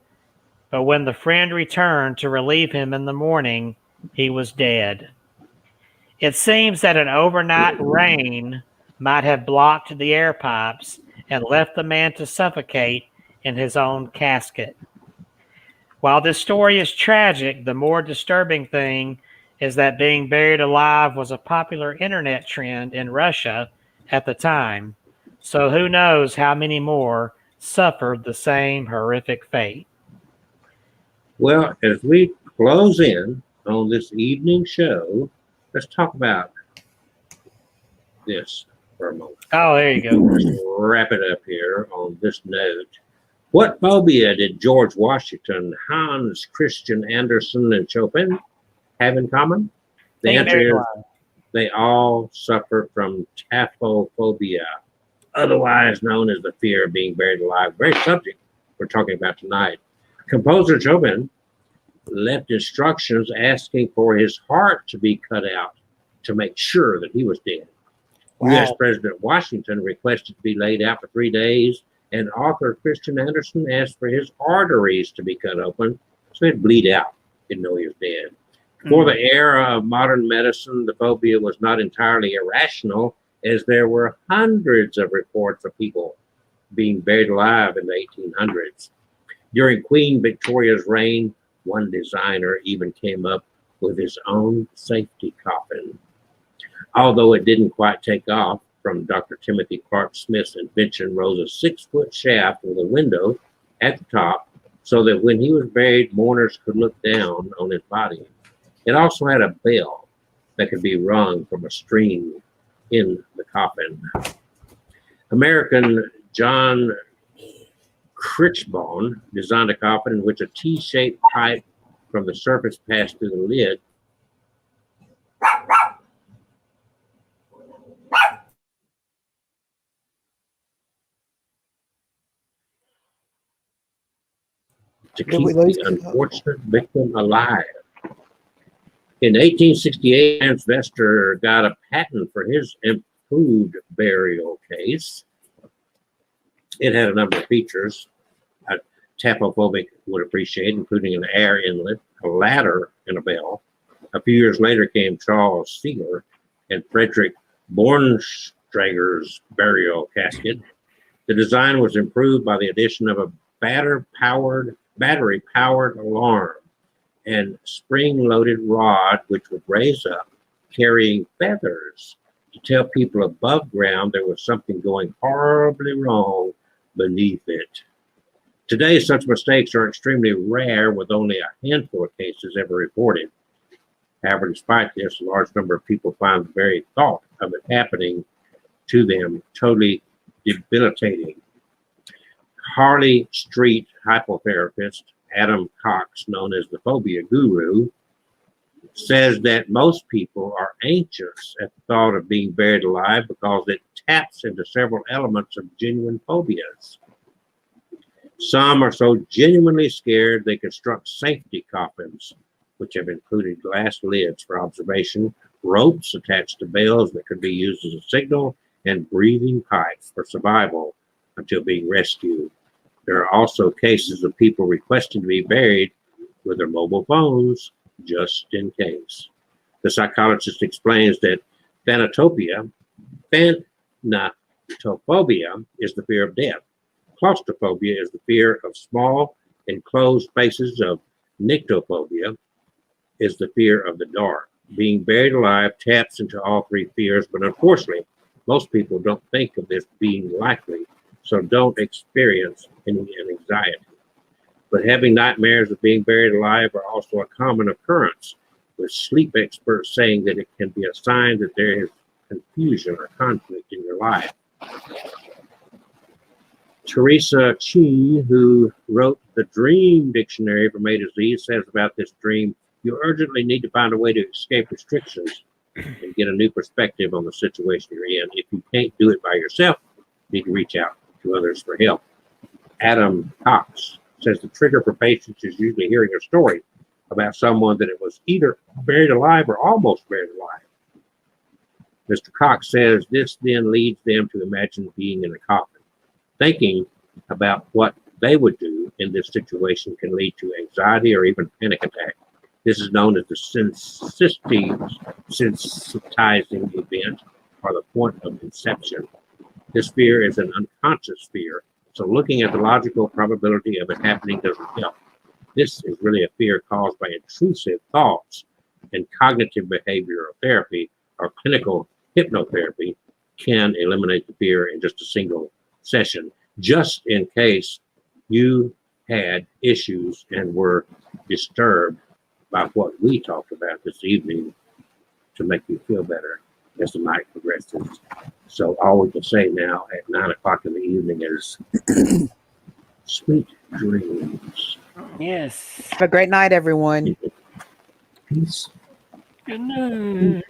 but when the friend returned to relieve him in the morning, he was dead. It seems that an overnight rain might have blocked the air pipes and left the man to suffocate in his own casket. While this story is tragic, the more disturbing thing is that being buried alive was a popular internet trend in Russia at the time. So who knows how many more suffered the same horrific fate. Well, as we close in on this evening show, let's talk about this for a moment. Oh, there you go. Let's wrap it up here on this note. What phobia did George Washington, Hans Christian Andersen, and Chopin have in common? The answer is They all suffer from taphophobia, otherwise known as the fear of being buried alive. Very subject we're talking about tonight. Composer Jobin left instructions asking for his heart to be cut out to make sure that he was dead. Wow. U.S. President Washington requested to be laid out for 3 days, and author Christian Andersen asked for his arteries to be cut open so he'd bleed out. Didn't know he was dead. For the era of modern medicine, the phobia was not entirely irrational, as there were hundreds of reports of people being buried alive in the 1800s. During Queen Victoria's reign, one designer even came up with his own safety coffin. Although it didn't quite take off, from Dr. Timothy Clark Smith's invention rose a 6-foot shaft with a window at the top so that when he was buried, mourners could look down on his body. It also had a bell that could be rung from a string in the coffin. American John Critchbone designed a coffin in which a T-shaped pipe from the surface passed through the lid. To keep the unfortunate victim alive. In 1868, Hans Vester got a patent for his improved burial case. It had a number of features a tapophobic would appreciate, including an air inlet, a ladder, and a bell. A few years later came Charles Seeger and Frederick Bornstrager's burial casket. The design was improved by the addition of a battery-powered alarm and spring-loaded rod, which would raise up, carrying feathers to tell people above ground there was something going horribly wrong beneath it. Today, such mistakes are extremely rare, with only a handful of cases ever reported. However, despite this, a large number of people find the very thought of it happening to them totally debilitating. Harley Street hypnotherapist Adam Cox, known as the phobia guru, says that most people are anxious at the thought of being buried alive because it taps into several elements of genuine phobias. Some are so genuinely scared they construct safety coffins, which have included glass lids for observation, ropes attached to bells that could be used as a signal, and breathing pipes for survival until being rescued. There are also cases of people requesting to be buried with their mobile phones, just in case. The psychologist explains that thanatophobia is the fear of death. Claustrophobia is the fear of small, enclosed spaces. Of nyctophobia is the fear of the dark. Being buried alive taps into all three fears, but unfortunately, most people don't think of this being likely, so don't experience any anxiety. But having nightmares of being buried alive are also a common occurrence, with sleep experts saying that it can be a sign that there is confusion or conflict in your life. Teresa Ching, who wrote the Dream Dictionary from A to Z, says about this dream, you urgently need to find a way to escape restrictions and get a new perspective on the situation you're in. If you can't do it by yourself, you need to reach out to others for help. Adam Cox says the trigger for patients is usually hearing a story about someone that it was either buried alive or almost buried alive. Mr. Cox says this then leads them to imagine being in a coffin. Thinking about what they would do in this situation can lead to anxiety or even panic attack. This is known as the sensitizing event, or the point of inception. This fear is an unconscious fear, so looking at the logical probability of it happening doesn't help. This is really a fear caused by intrusive thoughts, and cognitive behavioral therapy or clinical hypnotherapy can eliminate the fear in just a single session, just in case you had issues and were disturbed by what we talked about this evening, to make you feel better as the night progresses. So all we can say now at 9 o'clock in the evening is sweet dreams. Yes. Have a great night, everyone. Peace. Good night.